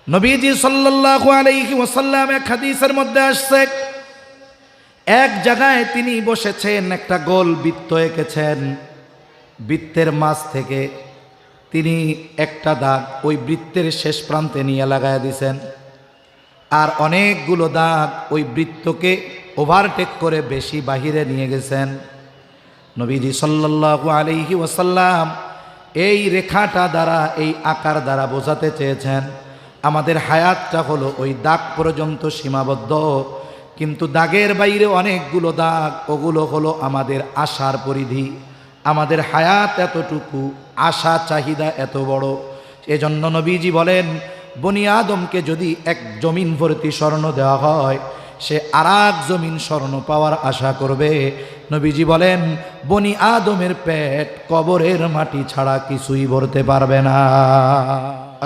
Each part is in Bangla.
নবীজি সাল্লাল্লাহু আলাইহি ওয়াসাল্লাম এক হাদিসের মধ্যে আসছে, এক জায়গায় তিনি বসেছেন, একটা গোল বৃত্ত এঁকেছেন। বৃত্তের মাঝ থেকে তিনি একটা দাগ ওই বৃত্তের শেষ প্রান্তে নিয়ে লাগায় দিয়েছেন, আর অনেকগুলো দাগ ওই বৃত্তকে ওভারটেক করে বেশি বাহিরে নিয়ে গেছেন। নবীজি সাল্লাল্লাহু আলাইহি ওয়াসাল্লাম এই রেখাটা দ্বারা, এই আকার দ্বারা বোঝাতে চেয়েছেন আমাদের হায়াতটা হলো ওই দাগ পর্যন্ত সীমাবদ্ধ, কিন্তু দাগের বাইরে অনেকগুলো দাগ, ওগুলো হলো আমাদের আশার পরিধি। আমাদের হায়াত এতটুকু, আশা চাহিদা এত বড়। এজন্য নবীজি বলেন, বনি আদমকে যদি এক জমিন ভর্তি স্বর্ণ দেওয়া হয়, সে আরেক জমিন স্বর্ণ পাওয়ার আশা করবে। নবীজি বলেন, বনি আদমের পেট কবরের মাটি ছাড়া কিছুই ভরতে পারবে না।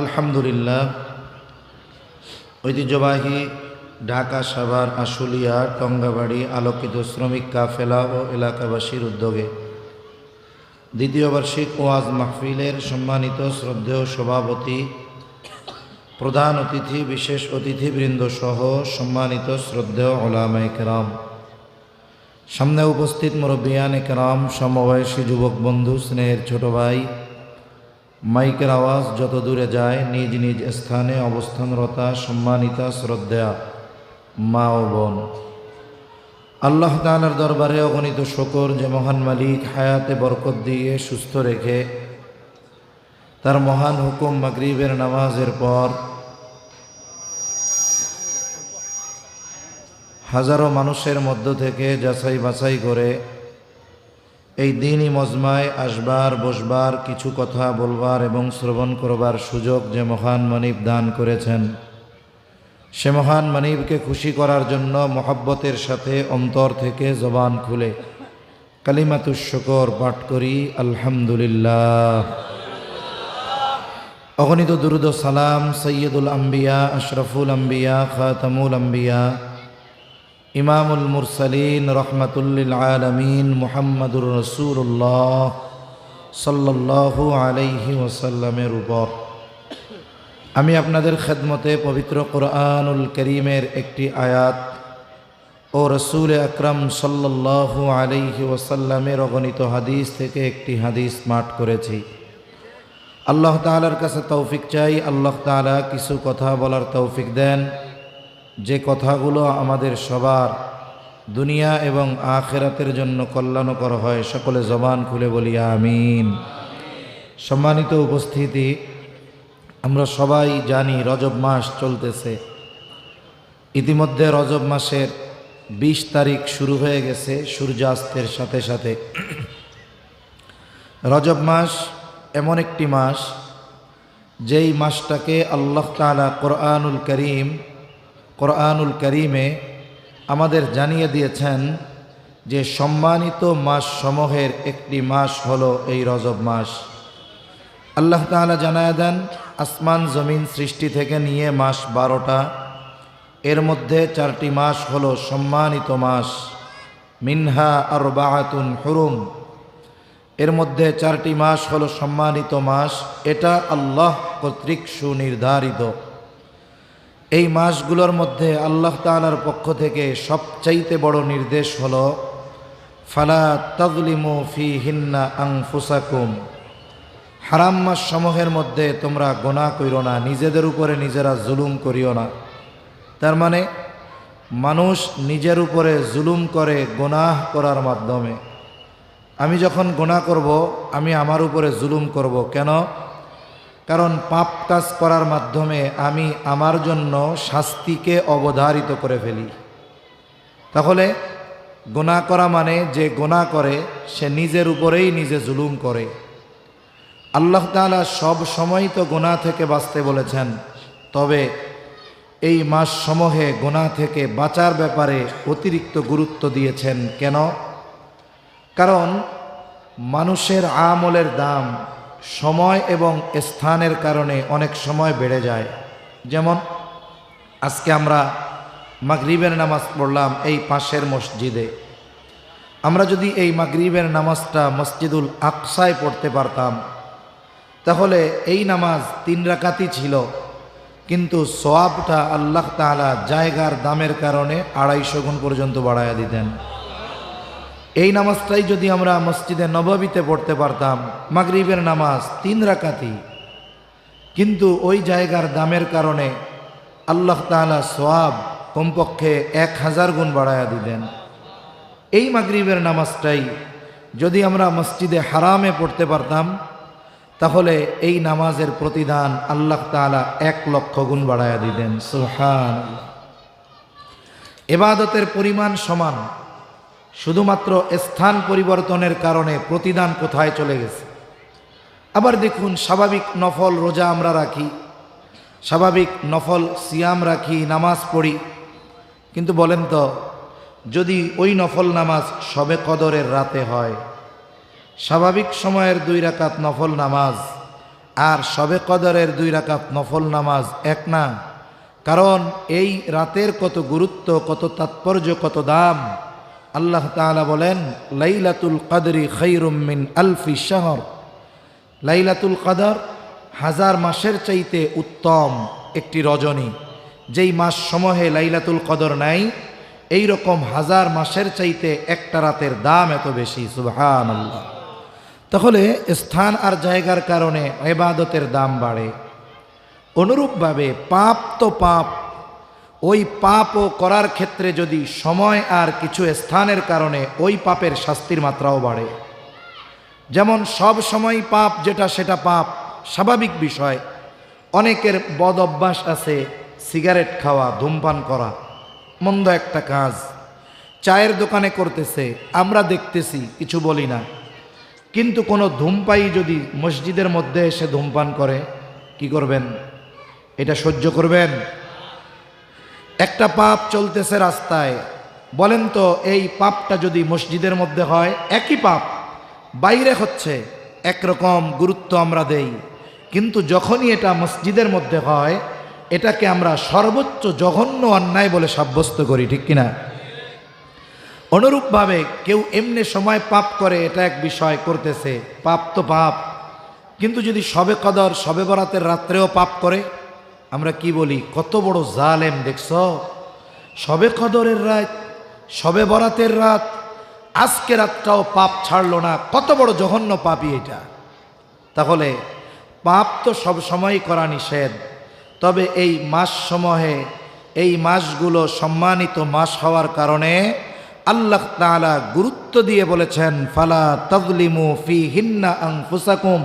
আলহামদুলিল্লাহ, ঐতিহ্যবাহী ঢাকা সাভার আশুলিয়া টঙ্গাবাড়ি আলোকিত শ্রমিক কাফেলা ও এলাকাবাসীর উদ্যোগে দ্বিতীয় বার্ষিক ওয়াজ মাহফিলের সম্মানিত শ্রদ্ধেয় সভাপতি, প্রধান অতিথি, বিশেষ অতিথিবৃন্দ সহ সম্মানিত শ্রদ্ধেয় উলামায়ে কেরাম, সামনে উপস্থিত মুরব্বিয়ানে কেরাম, সমবয়সী যুবক বন্ধু, স্নেহের ছোট ভাই, মাইকের আওয়াজ যত দূরে যায় নিজ নিজ স্থানে অবস্থানরতা সম্মানিতা শ্রদ্ধেয়া মা ও বোন, আল্লাহ তাআলার দরবারে অগণিত শুকর যে মহান মালিক হায়াতে বরকত দিয়ে সুস্থ রেখে তার মহান হুকুম মাগরিবের নামাজের পর হাজারো মানুষের মধ্য থেকে যাচাই বাছাই করে এই দিনই মজমায় আসবার, বসবার, কিছু কথা বলবার এবং শ্রবণ করবার সুযোগ যে মহান মানিব দান করেছেন, সে মহান মানিবকে খুশি করার জন্য মহব্বতের সাথে অন্তর থেকে জবান খুলে কালিমাতুশ শুকর পাঠ করি, আলহামদুলিল্লাহ। অগণিত দুরুদ ও সালাম সৈয়দুল আম্বিয়া, আশরাফুল আম্বিয়া, খাতামুল আম্বিয়া, ইমামুল মুরসালিন, রহমাতুল্লিল আলামিন, মুহাম্মাদুর রাসূলুল্লাহ সাল্লাল্লাহু আলাইহি ওয়াসাল্লামের উপর আমি আপনাদের খেদমতে পবিত্র কোরআনুল করিমের একটি আয়াত ও রসূল আকরাম সাল্লাল্লাহু আলাইহি ওয়াসাল্লামের অগণিত হাদিস থেকে একটি হাদিস পাঠ করেছি। আল্লাহ তাআলার কাছে তৌফিক চাই, আল্লাহ তাআলা কিছু কথা বলার তৌফিক দেন, যে কথাগুলো আমাদের সবার দুনিয়া এবং আখিরাতের জন্য কল্যাণকর হয়। সকলে জবান খুলে বলি আমিন। সম্মানিত উপস্থিতি, আমরা সবাই জানি রজব মাস চলতেছে। ইতিমধ্যে রজব মাসের 20 তারিখ শুরু হয়ে গেছে সূর্যাস্তের সাথে সাথে। রজব মাস এমন একটি মাস, যেই মাসটাকে আল্লাহ তাআলা কোরআনুল কারীমে আমাদের জানিয়ে দিয়েছেন যে সম্মানিত মাস সমূহের একটি মাস হলো এই রজব মাস। আল্লাহ তাআলা জানায় দেন, আসমান জমিন সৃষ্টি থেকে নিয়ে মাস 12টা, এর মধ্যে 4টি মাস হলো সম্মানিত মাস। মিনহা আরবাআতুন হুরুম, এর মধ্যে 4টি মাস হলো সম্মানিত মাস। এটা আল্লাহ কর্তৃক সুনির্ধারিত। এই মাসগুলোর মধ্যে আল্লাহ তাআলার পক্ষ থেকে সবচাইতে বড় নির্দেশ হলো ফালা তাযলিমু ফীহিন্না আনফুসাকুম, হারাম মাস সমূহের মধ্যে তোমরা গুনাহ করিও না, নিজেদের উপরে নিজেরা জুলুম করিও না। তার মানে মানুষ নিজের উপরে জুলুম করে গুনাহ করার মাধ্যমে। আমি যখন গুনাহ করব, আমি আমার উপরে জুলুম করব কেন? কারণ পাপ কাজ করার মাধ্যমে আমি আমার জন্য শাস্তিকে অবধারিত করে ফেলি। তাহলে গুনাহ করা মানে যে গুনাহ করে সে নিজের উপরেই নিজে জুলুম করে। আল্লাহ তাআলা সব সময় তো গুনাহ থেকে বাঁচতে বলেছেন, তবে এই মাস সমূহে গুনাহ থেকে বাঁচার ব্যাপারে অতিরিক্ত গুরুত্ব দিয়েছেন। কেন? কারণ মানুষের আমলের দাম সময় এবং স্থানের কারণে অনেক সময় বেড়ে যায়। যেমন আজকে আমরা মাগরিবের নামাজ পড়লাম এই পাশের মসজিদে। আমরা যদি এই মাগরিবের নামাজটা মসজিদুল আকসায় পড়তে পারতাম, তাহলে এই নামাজ 3 রাকাতই ছিল, কিন্তু সওয়াবটা আল্লাহ তাআলা জায়গার দামের কারণে 250 গুণ পর্যন্ত বাড়ায়া দিতেন। এই নামাজটাই যদি আমরা মসজিদে নববীতে পড়তে পারতাম, মাগরিবের নামাজ 3 রাকাতই, কিন্তু ওই জায়গার দামের কারণে আল্লাহ তাআলা সওয়াব কমপক্ষে 1000 গুণ বাড়ায়া দিতেন। এই মাগরিবের নামাজটাই যদি আমরা মসজিদে হারামে পড়তে পারতাম, তাহলে এই নামাজের প্রতিদান আল্লাহ তাআলা 1,00,000 গুণ বাড়ায়া দিতেন। সুবহানাল্লাহ। ইবাদতের পরিমাণ সমান, শুধুমাত্র স্থান পরিবর্তনের কারণে প্রতিদান কোথায় চলে গেছে। আবার দেখুন, স্বাভাবিক নফল রোজা আমরা রাখি, স্বাভাবিক নফল সিয়াম রাখি, নামাজ পড়ি, কিন্তু বলেন তো, যদি ওই নফল নামাজ শবে কদরের রাতে হয়, স্বাভাবিক সময়ের 2 রাকাত নফল নামাজ আর শবে কদরের 2 রাকাত নফল নামাজ এক না? কারণ এই রাতের কত গুরুত্ব, কত তাৎপর্য, কত দাম। আল্লাহ তাআলা বলেন, লাইলাতুল কদরি খায়রুম মিন আলফি শাহর। লাইলাতুল কদর 1000 মাসের চাইতে উত্তম একটি রজনী। যেই মাস সমূহে লাইলাতুল কদর নাই, এই রকম 1000 মাসের চাইতে একটা রাতের দাম এত বেশি। সুবহানাল্লাহ। তাহলে স্থান আর জায়গার কারণে ইবাদতের দাম বাড়ে। অনুরূপভাবে পাপ তো পাপ, ওই পাপও করার ক্ষেত্রে যদি সময় আর কিছু স্থানের কারণে ওই পাপের শাস্তির মাত্রাও বাড়ে। যেমন সব সময় পাপ যেটা সেটা পাপ, স্বাভাবিক বিষয়। অনেকের বদ অভ্যাস আছে, সিগারেট খাওয়া, ধূমপান করা, মন্দ একটা কাজ। চায়ের দোকানে করতেছে, আমরা দেখতেছি, কিছু বলি না, কিন্তু কোনো ধূমপায়ী যদি মসজিদের মধ্যে এসে ধূমপান করে, কি করবেন? এটা সহ্য করবেন? একটা পাপ চলতেছে রাস্তায়, বলেন তো এই পাপটা যদি মসজিদের মধ্যে হয়, একই পাপ, বাইরে হচ্ছে একরকম গুরুত্ব আমরা দেই, কিন্তু যখনই এটা মসজিদের মধ্যে হয়, এটাকে আমরা সর্বোচ্চ জঘন্য অন্যায় বলে সাব্যস্ত করি, ঠিক কিনা? অনুরূপভাবে কেউ এমনি সময় পাপ করে, এটা এক বিষয়, করতেছে, পাপ তো পাপ, কিন্তু যদি শবে কদর, শবে বরাতের রাত্রেও পাপ করে, আমরা কি বলি? কত বড় জালেম দেখছ, শবে কদরের রাত, শবে বরাতের রাত, আজকে রাতটাও পাপ ছাড়লো না, কত বড় জঘন্য পাপী এটা। তাহলে পাপ তো সব সময় করা নিষেধ, তবে এই মাস সমূহে, এই মাসগুলো সম্মানিত মাস হওয়ার কারণে আল্লাহ তাআলা গুরুত্ব দিয়ে বলেছেন, ফালা তাযলিমু ফীহিন্না আনফুসাকুম।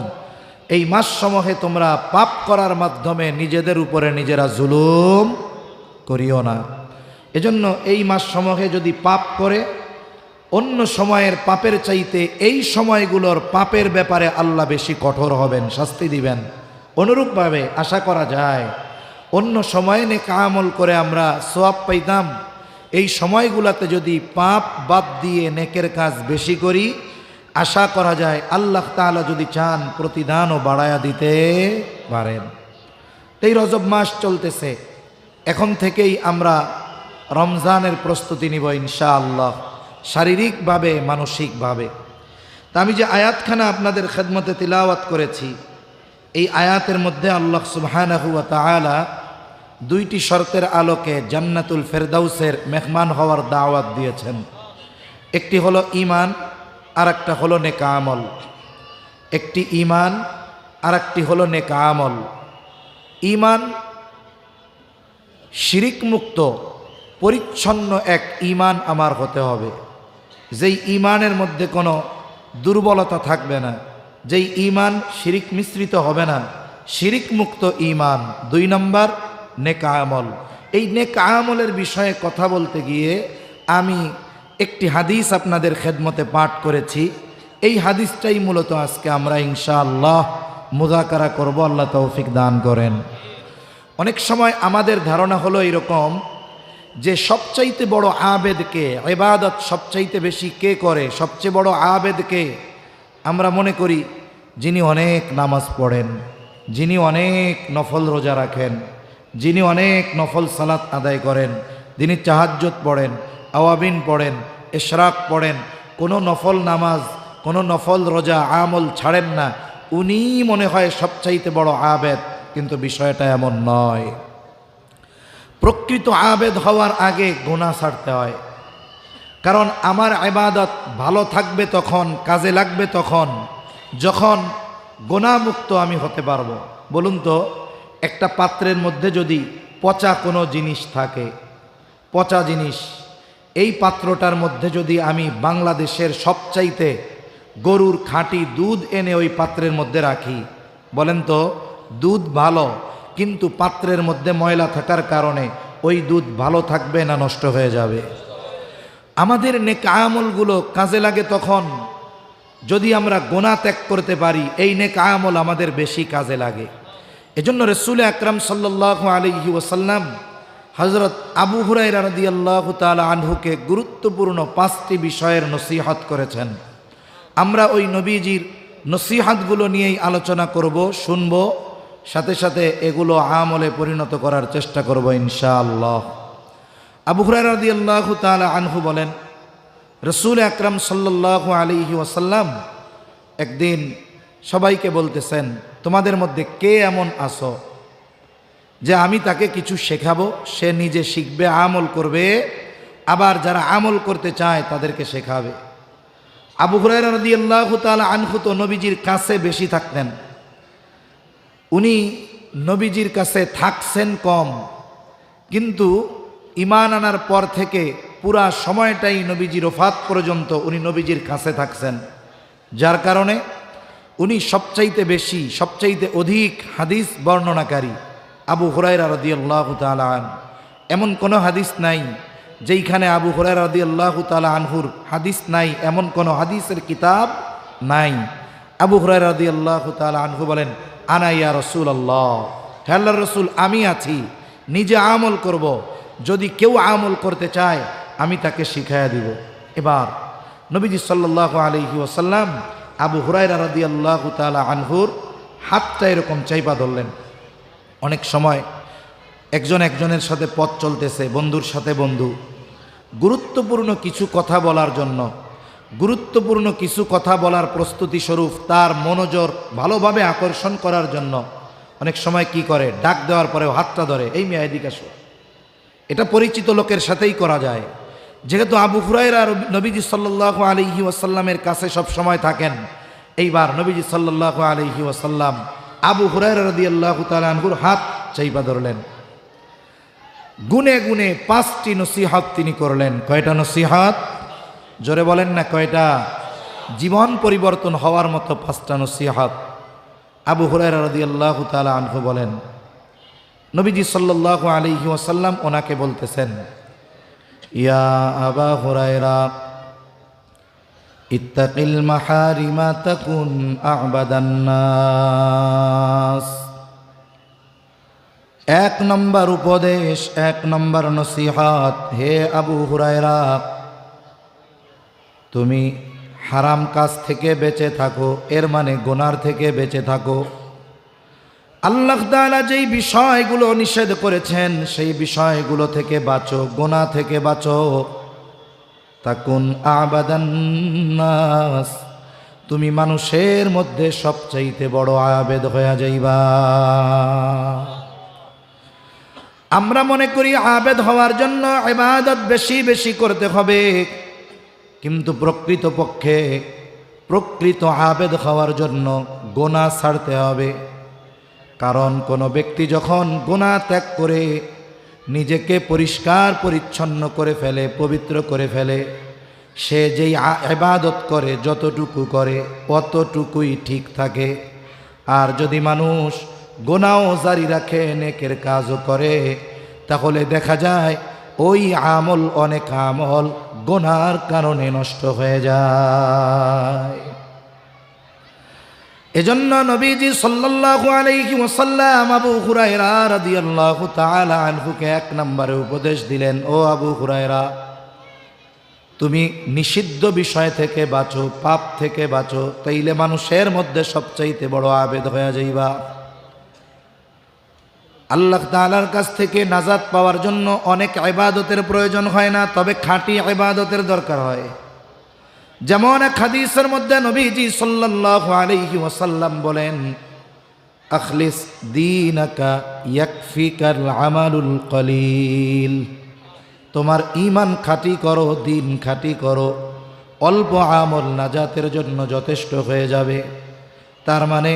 এই মাস সমূহে তোমরা পাপ করার মাধ্যমে নিজেদের উপরে নিজেরা জুলুম করিও না। এজন্য এই মাস সমূহে যদি পাপ করে, অন্য সময়ের পাপের চাইতে এই সময়গুলোর পাপের ব্যাপারে আল্লাহ বেশি কঠোর হবেন, শাস্তি দিবেন। অনুরূপভাবে আশা করা যায় অন্য সময়ে নেক আমল করে আমরা সওয়াব পাইতাম, এই সময়গুলোতে যদি পাপ বাদ দিয়ে নেকের কাজ বেশি করি, আশা করা যায় আল্লাহ তাআলা যদি চান প্রতিদানও বাড়ায়া দিতে পারেন। এই রজব মাস চলতেছে, এখন থেকেই আমরা রমজানের প্রস্তুতি নিব ইনশাআল্লাহ, শারীরিকভাবে, মানসিকভাবে। তা আমি যে আয়াতখানা আপনাদের খেদমতে তিলাওয়াত করেছি, এই আয়াতের মধ্যে আল্লাহ সুবহানাহু ওয়া তাআলা 2টি শর্তের আলোকে জান্নাতুল ফেরদাউসের মেহমান হওয়ার দাওয়াত দিয়েছেন। একটি হলো ঈমান, আর একটা হলো নেক আমল। একটি ঈমান, আর একটি হলো নেক আমল। ঈমান শিরিক মুক্ত পরিচ্ছন্ন এক ঈমান আমার হতে হবে, যেই ঈমানের মধ্যে কোনো দুর্বলতা থাকবে না, যেই ঈমান শিরিক মিশ্রিত হবে না, শিরিক মুক্ত ঈমান। 2 নম্বর নেক আমল। এই নেক আমলের বিষয়ে কথা বলতে গিয়ে আমি একটি হাদিস আপনাদের খেদমতে পাঠ করেছি। এই হাদিসটাই মূলত আজকে আমরা ইনশাআল্লাহ মুযাকারা করব, আল্লাহ তৌফিক দান করেন। অনেক সময় আমাদের ধারণা হলো এরকম যে সবচাইতে বড় আবেদকে, ইবাদত সবচাইতে বেশি কে করে, সবচেয়ে বড় আবেদকে? আমরা মনে করি যিনি অনেক নামাজ পড়েন, যিনি অনেক নফল রোজা রাখেন, যিনি অনেক নফল সালাত আদায় করেন, যিনি তাহাজ্জুদ পড়েন, আওয়াবিন পড়েন, ইশরাক পড়েন, কোনো নফল নামাজ, কোনো নফল রোজা আমল ছাড়েন না, উনি মনে হয় সবচাইতে বড় আবেদ। কিন্তু বিষয়টা এমন নয়। প্রকৃত আবেদ হওয়ার আগে গুনাহ ছাড়তে হয়। কারণ আমার ইবাদত ভালো থাকবে তখন, কাজে লাগবে তখন যখন গুনাহমুক্ত আমি হতে পারবো। বলুন তো, একটা পাত্রের মধ্যে যদি পচা কোনো জিনিস থাকে, পচা জিনিস, এই পাত্রটার মধ্যে যদি আমি বাংলাদেশের সবচাইতে গরুর খাঁটি দুধ এনে ওই পাত্রের মধ্যে রাখি, বলেন তো দুধ ভালো, কিন্তু পাত্রের মধ্যে ময়লা থাকার কারণে ওই দুধ ভালো থাকবে না নষ্ট হয়ে যাবে? আমাদের নেক আমলগুলো কাজে লাগে তখন যদি আমরা গুনাহ ত্যাগ করতে পারি, এই নেক আমল আমাদের বেশি কাজে লাগে। এজন্য রাসূল আকরাম সাল্লাল্লাহু আলাইহি ওয়াসাল্লাম হযরত আবু হুরায়রা রাদিয়াল্লাহু তাআলা আনহুকে গুরুত্বপূর্ণ 5টি বিষয়ের নসিহত করেছেন। আমরা ওই নবীজির নসিহতগুলো নিয়েই আলোচনা করব, শুনব, সাথে সাথে এগুলো আমলে পরিণত করার চেষ্টা করব ইনশাআল্লাহ। আবু হুরায়রা রাদিয়াল্লাহু তাআলা আনহু বলেন, রাসূল আকরাম সাল্লাল্লাহু আলাইহি ওয়াসাল্লাম একদিন সবাইকে বলতেছেন, তোমাদের মধ্যে কে এমন আছো যে আমি তাকে কিছু শেখাবো, সে নিজে শিখবে, আমল করবে, আবার যারা আমল করতে চায় তাদেরকে শেখাবে। আবু হুরায়রা রাদিয়াল্লাহু তাআলা আনহু তো নবীজির কাছে বেশি থাকতেন, উনি নবীজির কাছে থাকছেন কম, কিন্তু ঈমান আনার পর থেকে পুরা সময়টাই নবীজির ওফাত পর্যন্ত উনি নবীজির কাছে থাকছেন, যার কারণে উনি সবচাইতে বেশি, সবচাইতে অধিক হাদিস বর্ণনাকারী। আবু হুরায়রা রাদিয়াল্লাহু তাআলা আনহু, এমন কোনো হাদিস নাই যেইখানে আবু হুরায়রা রাদিয়াল্লাহু তাআলা আনহুর হাদিস নাই, এমন কোনো হাদিসের কিতাব নাই। আবু হুরায়রা রাদিয়াল্লাহু তাআলা আনহু বলেন, আনা ইয়া রাসূলুল্লাহ, হে আল্লাহর রাসূল আমি আছি, নিজে আমল করব, যদি কেউ আমল করতে চায় আমি তাকে শিখাইয়া দিব। এবার নবীজি সাল্লাল্লাহু আলাইহি ওয়াসাল্লাম আবু হুরায়রা রাদিয়াল্লাহু তাআলা আনহুর হাতটা এরকম চাইপা ধরলেন। অনেক সময় একজন একজনের সাথে পথ চলতেছে, বন্ধুর সাথে বন্ধু, গুরুত্বপূর্ণ কিছু কথা বলার জন্য, গুরুত্বপূর্ণ কিছু কথা বলার প্রস্তুতি স্বরূপ তার মনোযোগ ভালোভাবে আকর্ষণ করার জন্য অনেক সময় কি করে, ডাক দেওয়ার পরেও হাতটা ধরে, এই মেয়ে এদিকে আসো। এটা পরিচিত লোকের সাথেই করা যায়। যেহেতু আবু হুরায়রা নবীজি সাল্লাল্লাহু আলাইহি ওয়াসাল্লামের কাছে সব সময় থাকেন, এইবার নবীজি সাল্লাল্লাহু আলাইহি ওয়াসাল্লাম আবু হুরায়রা রাদিয়াল্লাহু তাআলা আনহুর হাত চাইপা ধরলেন। গুনে গুনে 5টি নসিহত তিনি করলেন। কয়টা নসিহত? জোরে বলেন না কয়টা? জীবন পরিবর্তন হওয়ার মতো 5টা নসিহত। আবু হুরায়রা রাদিয়াল্লাহু তাআলা আনহু বলেন, নবীজি সাল্লাল্লাহু আলাইহি ওয়াসাল্লাম ওনাকে বলতেছেন, ইয়া আবা হুরায়রা ইত্তাকিল মাহারিমা তাকুন আ'বাদান নাস। 1 নম্বর উপদেশ, 1 নম্বর নসিহত, হে আবু হুরায়রা, তুমি হারাম কাজ থেকে বেঁচে থাকো, এর মানে গুনার থেকে বেঁচে থাকো। আল্লাহ তাআলা যেই বিষয়গুলো নিষেধ করেছেন সেই বিষয়গুলো থেকে বাঁচো, গুনাহ থেকে বাঁচো। তাকুন আ'বাদান নাস, তুমি মানুষের মধ্যে সবচাইতে বড় আবেদ হয়ে যাইবা। আমরা মনে করি আবেদ হওয়ার জন্য ইবাদত বেশি বেশি করতে হবে, কিন্তু প্রকৃতপক্ষে প্রকৃত আবেদ হওয়ার জন্য গুনাহ ছাড়তে হবে। কারণ কোনো ব্যক্তি যখন গুনাহ ত্যাগ করে নিজেকে পরিষ্কার পরিচ্ছন্ন করে ফেলে, পবিত্র করে ফেলে, সে যেই ইবাদত করে, যতটুকু করে অতটুকুই ঠিক থাকে। আর যদি মানুষ গুনাহও জারি রাখে, নেকের কাজও করে, তাহলে দেখা যায় ওই আমল, অনেক আমল গুনাহর কারণে নষ্ট হয়ে যায়। এজন্য নবীজি সাল্লাল্লাহু আলাইহি ওয়াসাল্লাম আবু হুরায়রা রাদিয়াল্লাহু তাআলা আনহুকে 1 নম্বরে উপদেশ দিলেন, ও আবু হুরায়রা, তুমি নিষিদ্ধ বিষয় থেকে বাঁচো, পাপ থেকে বাঁচো, তাইলে মানুষের মধ্যে সবচাইতে বড় আবেদ হয়ে যাইবা। আল্লাহ তাআলার কাছ থেকে নাজাত পাওয়ার জন্য অনেক ইবাদতের প্রয়োজন হয় না, তবে খাঁটি ইবাদতের দরকার হয়। যেমন এক হাদিসের মধ্যে নবীজি সাল্লাল্লাহু আলাইহি ওয়াসাল্লাম বলেন, আখলিস দীনাকা ইয়াকফিকাল আমালুল কলিল। তোমার ঈমান খাঁটি করো, দিন খাঁটি করো, অল্প আমল নাজাতের জন্য যথেষ্ট হয়ে যাবে। তার মানে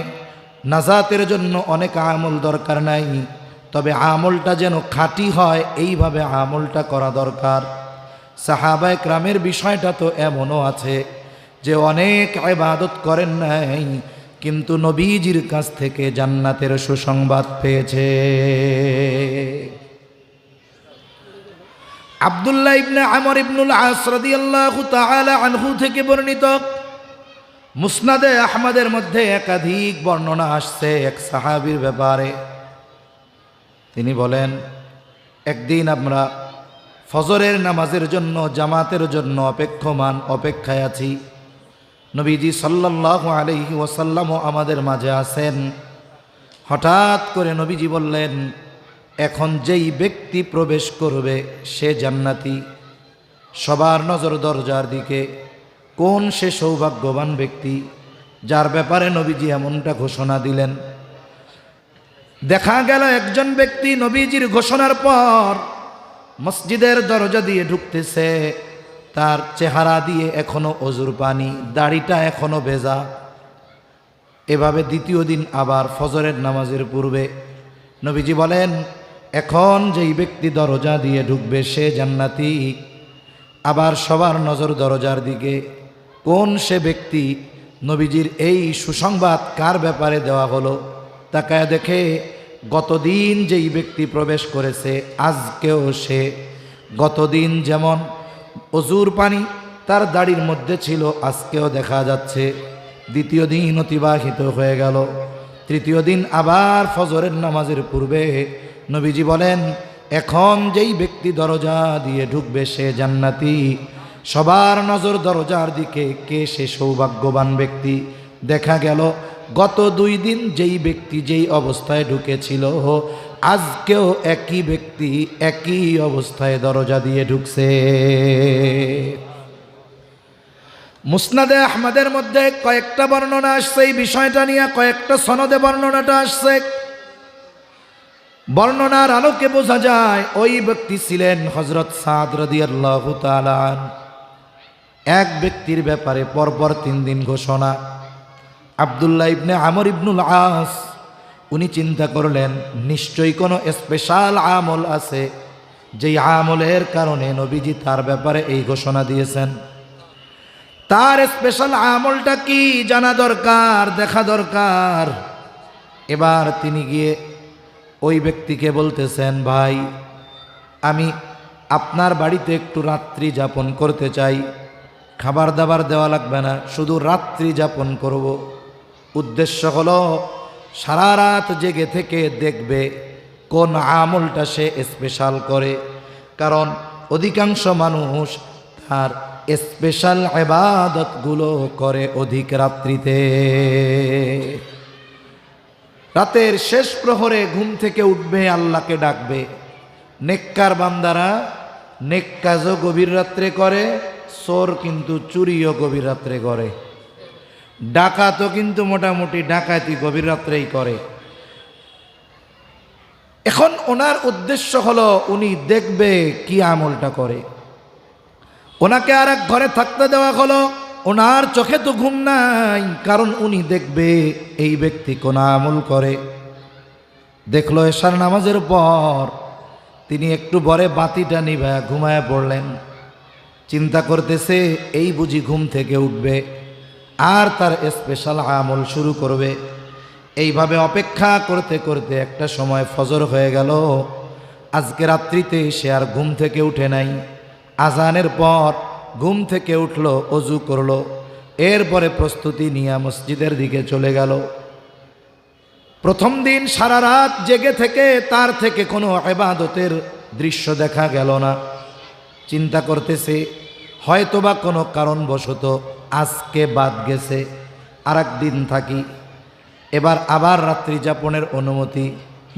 নাজাতের জন্য অনেক আমল দরকার নাই, তবে আমলটা যেন খাঁটি হয় এইভাবে আমলটা করা দরকার। সাহাবায়ে কেরামের বিষয়টা তো এমনও আছে যে অনেক ইবাদত করেন নাই, কিন্তু নবীজির কাছ থেকে জান্নাতের সুসংবাদ পেয়েছে। আব্দুল্লাহ ইবনে আমর ইবনুল আস রাদিয়াল্লাহু তাআলা আনহু থেকে বর্ণিত, মুসনাদে আহমদের মধ্যে একাধিক বর্ণনা আসছে এক সাহাবীর ব্যাপারে। তিনি বলেন, একদিন আমরা ফজরের নামাজের জন্য জামাতের জন্য অপেক্ষায় আছি। নবীজি সাল্লাল্লাহু আলাইহি ওয়াসাল্লামও আমাদের মাঝে আছেন। হঠাৎ করে নবীজি বললেন, এখন যেই ব্যক্তি প্রবেশ করবে সে জান্নাতি। সবার নজর দরজার দিকে। কোন সে সৌভাগ্যবান ব্যক্তি যার ব্যাপারে নবীজি এমনটা ঘোষণা দিলেন? দেখা গেল একজন ব্যক্তি নবীজির ঘোষণার পর মসজিদের দরজা দিয়ে ঢুকতেছে। তার চেহারা দিয়ে এখনো অজুর পানি, দাড়িটা এখনো ভেজা। এভাবে দ্বিতীয় দিন আবার ফজরের নামাজের পূর্বে নবীজি বলেন, এখন যেই ব্যক্তি দরজা দিয়ে ঢুকবে সে জান্নাতি। আবার সবার নজর দরজার দিকে। কোন সে ব্যক্তি? নবীজির এই সুসংবাদ কার ব্যাপারে দেওয়া হলো? তাকায় দেখে গতদিন যেই ব্যক্তি প্রবেশ করেছে আজকেও সে। গতদিন যেমন অজুর পানি তার দাড়ির মধ্যে ছিল, আজকেও দেখা যাচ্ছে। দ্বিতীয় দিন অতিবাহিত হয়ে গেল। তৃতীয় দিন আবার ফজরের নামাজের পূর্বে নবীজি বলেন, এখন যেই ব্যক্তি দরজা দিয়ে ঢুকবে সে জান্নাতি। সবার নজর দরজার দিকে। কে সে সৌভাগ্যবান ব্যক্তি? দেখা গেল গত 2 দিন যেই ব্যক্তি যেই অবস্থায় ঢুকেছিল আজকেও একই ব্যক্তি একই অবস্থায় দরজা দিয়ে ঢুকছে। মুসনাদে আহমদের মধ্যে কয়েকটা বর্ণনা আসছে এই বিষয়টা নিয়ে, কয়েকটা সনদে বর্ণনাটা আসছে। বর্ণনার আলোকে বোঝা যায় ওই ব্যক্তি ছিলেন হযরত সাদ রাদিয়াল্লাহু তাআলা। এক ব্যক্তির ব্যাপারে পরপর 3 দিন ঘোষণা। আব্দুল্লাহ ইবনে আমর ইবনুল আস উনি চিন্তা করলেন, নিশ্চয়ই কোনো স্পেশাল আমল আছে যেই আমলের কারণে নবীজি তার ব্যাপারে এই ঘোষণা দিয়েছেন। তার স্পেশাল আমলটা কি জানা দরকার, দেখা দরকার। এবার তিনি গিয়ে ওই ব্যক্তিকে বলতেছেন, ভাই আমি আপনার বাড়িতে একটু রাত্রি যাপন করতে চাই। খাবার দাবার দেওয়া লাগবে না, শুধু রাত্রি যাপন করব। উদ্দেশ্য হলো সারা রাত জেগে থেকে দেখবে কোন আমলটা সে স্পেশাল করে। কারণ অধিকাংশ মানুষ তার স্পেশাল ইবাদতগুলো করে অধিক রাত্রিতে। রাতের শেষ প্রহরে ঘুম থেকে উঠবে, আল্লাহকে ডাকবে। নেককার বান্দারা নেক কাজও গভীর রাত্রে করে, চোর কিন্তু চুরিও গভীর রাত্রে করে, ডাকাতও কিন্তু মোটামুটি ডাকাতি গভীর রাত্রেই করে। এখন ওনার উদ্দেশ্য হলো উনি দেখবে কি আমলটা করে। ওনাকে আর এক ঘরে থাকতে দেওয়া হলো। ওনার চোখে তো ঘুম নাই, কারণ উনি দেখবে এই ব্যক্তি কোন আমল করে। দেখলো এশার নামাজের পর তিনি একটু পরে বাতিটা নিভায়া ঘুমায় পড়লেন। চিন্তা করতেছে এই বুঝি ঘুম থেকে উঠবে আর তার স্পেশাল আমল শুরু করবে। এইভাবে অপেক্ষা করতে করতে একটা সময় ফজর হয়ে গেল। আজকে রাত্রিতে সে আর ঘুম থেকে উঠে নাই। আজানের পর ঘুম থেকে উঠলো, অজু করলো, এরপরে প্রস্তুতি নিয়ে মসজিদের দিকে চলে গেল। প্রথম দিন সারা রাত জেগে থেকে তার থেকে কোনো ইবাদতের দৃশ্য দেখা গেল না। চিন্তা করতেছে হয়তোবা কোনো কারণবশত আজকে বাদ গেছে, আর একদিন থাকি। এবার আবার রাত্রি যাপনের অনুমতি,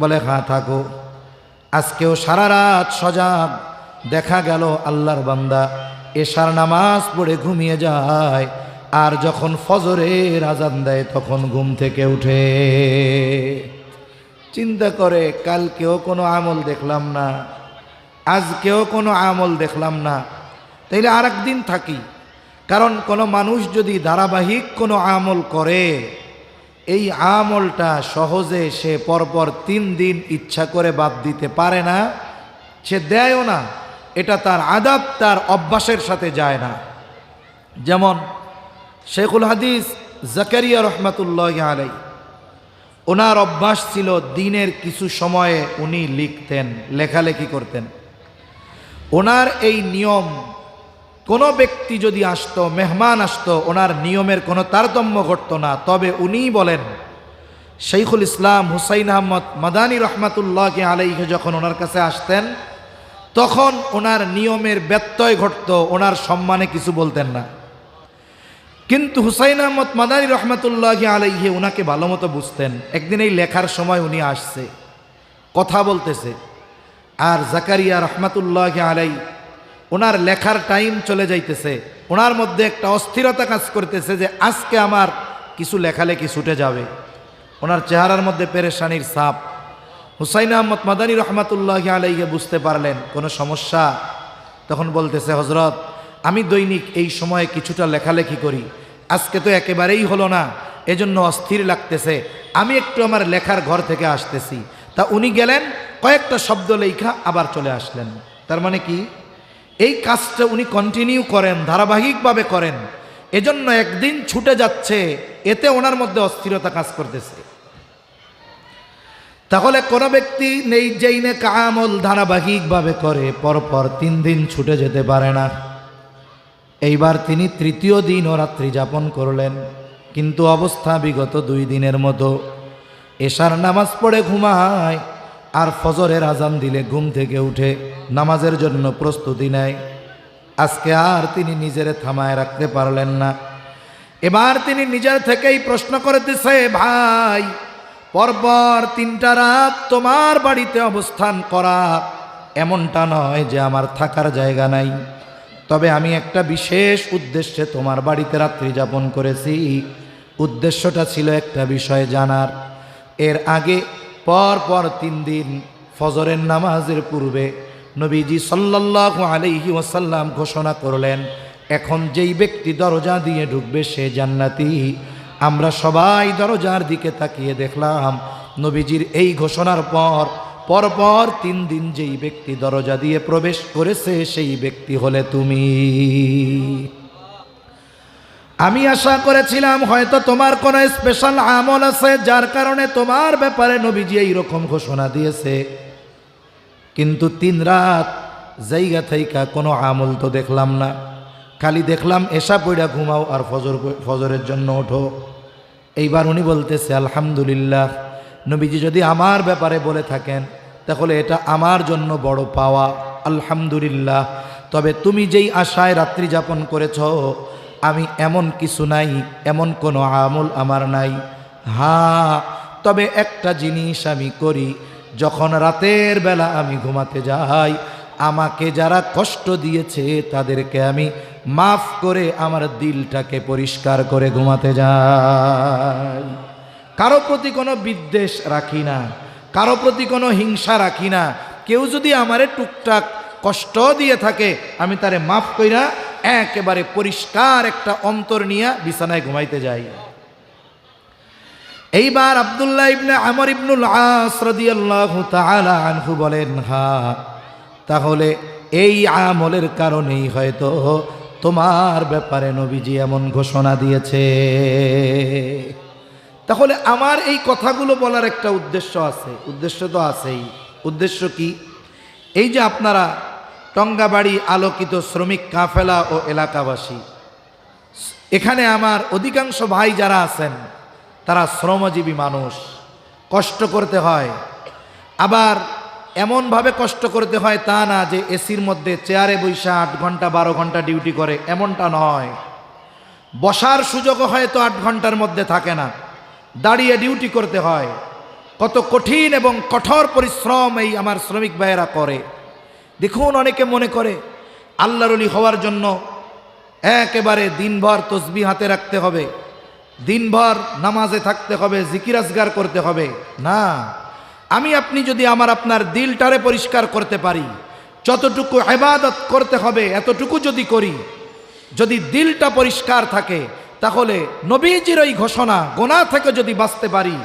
বলে হ্যাঁ থাকো। আজকেও সারা রাত সজাগ। দেখা গেল আল্লাহর বান্দা এশার নামাজ পড়ে ঘুমিয়ে যায়, আর যখন ফজরের আজান দেয় তখন ঘুম থেকে উঠে। চিন্তা করে, কালকেও কোনো আমল দেখলাম না, আজকেও কোনো আমল দেখলাম না, তাইলে আর একদিন থাকি। কারণ কোনো মানুষ যদি ধারাবাহিক কোনো আমল করে, এই আমলটা সহজে সে পরপর 3 দিন ইচ্ছা করে বাদ দিতে পারে না, সে দেয়ও না। এটা তার আদাত, তার অভ্যাসের সাথে যায় না। যেমন শেখুল হাদিস জাকারিয়া রহমাতুল্লাহ আলাই, ওনার অভ্যাস ছিল দিনের কিছু সময়ে উনি লিখতেন, লেখালেখি করতেন। ওনার এই নিয়ম, কোনো ব্যক্তি যদি আসতো, মেহমান আসতো, ওনার নিয়মের কোনো তারতম্য ঘটতো না। তবে উনিই বলেন, শৈখুল ইসলাম হুসাইন আহমদ মাদানী রহমাতুল্লাহ আলাইহি যখন ওনার কাছে আসতেন, তখন ওনার নিয়মের ব্যত্যয় ঘটতো, ওনার সম্মানে কিছু বলতেন না। কিন্তু হুসাইন আহমদ মাদানী রহমাতুল্লাহ আলাইহি ওনাকে ভালো মতো বুঝতেন। একদিন এই লেখার সময় উনি আসছে, কথা বলতেছে, আর জাকারিয়া রহমাতুল্লাহ আলাই ওনার লেখার টাইম চলে যাইতেছে। ওনার মধ্যে একটা অস্থিরতা কাজ করতেছে যে আজকে আমার কিছু লেখালেখি ছুটে যাবে। ওনার চেহারার মধ্যে পেরেশানির ছাপ। হুসাইন আহমদ মাদানী রহমাতুল্লাহ আলাইহি বুঝতে পারলেন কোনো সমস্যা। তখন বলতেছে, হজরত, আমি দৈনিক এই সময়ে কিছুটা লেখালেখি করি, আজকে তো একেবারেই হলো না, এজন্য অস্থির লাগতেছে, আমি একটু আমার লেখার ঘর থেকে আসতেছি। তা উনি গেলেন, কয়েকটা শব্দ লেখা আবার চলে আসলেন। তার মানে কি, এই কাজটা উনি কন্টিনিউ করেন, ধারাবাহিকভাবে করেন, এজন্য একদিন ছুটে যাচ্ছে, এতে ওনার মধ্যে অস্থিরতা কাজ করতেছে। তাহলে কোনো ব্যক্তি নেই যেই নেক আমল ধারাবাহিকভাবে করে, পরপর 3 দিন ছুটে যেতে পারে না। এইবার তিনি 3য় দিনও রাত্রি যাপন করলেন, কিন্তু অবস্থা বিগত 2 দিনের মতো। এশার নামাজ পড়ে ঘুমায়, আর ফজরের আজান দিলে ঘুম থেকে উঠে নামাজের জন্য প্রস্তুতি নেয়। আজকে আর তিনি নিজের থামায় রাখতে পারলেন না। এবার তিনি নিজের থেকেই প্রশ্ন করতেছে, ভাই, পরপর 3টা রাত তোমার বাড়িতে অবস্থান করা এমনটা নয় যে আমার থাকার জায়গা নাই, তবে আমি একটা বিশেষ উদ্দেশ্যে তোমার বাড়িতে রাত্রি যাপন করেছি। উদ্দেশ্যটা ছিল একটা বিষয় জানার। এর আগে পরপর 3 দিন ফজরের নামাজের পূর্বে নবীজি সাল্লাল্লাহু আলাইহি ওয়াসাল্লাম ঘোষণা করলেন, এখন যেই ব্যক্তি দরজা দিয়ে ঢুকবে সে জান্নাতি। আমরা সবাই দরজার দিকে তাকিয়ে দেখলাম, নবীজির এই ঘোষণার পর পরপর 3 দিন যেই ব্যক্তি দরজা দিয়ে প্রবেশ করেছে সেই ব্যক্তি হলে তুমি। আমি আশা করেছিলাম হয়তো তোমার কোনো স্পেশাল আমল আছে, যার কারণে তোমার ব্যাপারে নবীজি এইরকম ঘোষণা দিয়েছে, কিন্তু 3 রাত জায়গা থেকে কোনো আমল তো দেখলাম না। খালি দেখলাম এশা পড়া ঘুমাও আর ফজরের জন্য ওঠো। এইবার উনি বলতেছে, আলহামদুলিল্লাহ, নবীজি যদি আমার ব্যাপারে বলে থাকেন তাহলে এটা আমার জন্য বড় পাওয়া, আলহামদুলিল্লাহ। তবে তুমি যেই আশায় রাত্রি যাপন করেছ, আমি এমন কিছু নাই, এমন কোনো আমল আমার নাই। হ্যাঁ, তবে একটা জিনিস আমি করি, যখন রাতের বেলা আমি ঘুমাতে যাই, আমাকে যারা কষ্ট দিয়েছে তাদেরকে আমি মাফ করে আমার দিলটাকে পরিষ্কার করে ঘুমাতে যাই। কারো প্রতি কোনো বিদ্বেষ রাখি না, কারো প্রতি কোনো হিংসা রাখি না। কেউ যদি আমারে টুকটাক কষ্ট দিয়ে থাকে, আমি তারে মাফ কইরা একেবারে পরিষ্কার একটা অন্তর নিয়ে বিছানায় ঘুমাইতে যাই। এইবার আব্দুল্লাহ ইবনে আমর ইবনুল আস রাদিয়াল্লাহু তাআলা আনহু বলেন, হ্যাঁ, তাহলে এই আমলের কারণেই হয়তো তোমার ব্যাপারে নবীজি এমন ঘোষণা দিয়েছে। তাহলে আমার এই কথাগুলো বলার একটা উদ্দেশ্য আছে, উদ্দেশ্য তো আছেই। উদ্দেশ্য কি? এই যে আপনারা টঙ্গাবাড়ি আলোকিত শ্রমিক কাফেলা ও এলাকাবাসী, এখানে আমার অধিকাংশ ভাই যারা আছেন তারা শ্রমজীবী মানুষ, কষ্ট করতে হয়। আবার এমনভাবে কষ্ট করতে হয় তা না যে এসির মধ্যে চেয়ারে বৈশা 8 ঘন্টা 12 ঘন্টা ডিউটি করে, এমনটা নয়। বসার সুযোগও হয়তো 8 ঘন্টার মধ্যে থাকে না, দাঁড়িয়ে ডিউটি করতে হয়। কত কঠিন এবং কঠোর পরিশ্রম এই আমার শ্রমিক ভাইয়েরা করে। দেখুন, অনেকে মনে করে আল্লাহর ওলি হওয়ার জন্য একেবারে দিনভর তসবিহ হাতে রাখতে হবে, দিনভর নামাজে থাকতে হবে, জিকির আজগার করতে হবে না। আমি আপনি যদি আপনার দিলটারে পরিষ্কার করতে পারি, যতটুকু ইবাদত করতে হবে এতটুকু যদি করি, যদি দিলটা পরিষ্কার থাকে, তাহলে নবীজির ওই ঘোষণা গোনাহ থেকে যদি বাঁচতে পারি,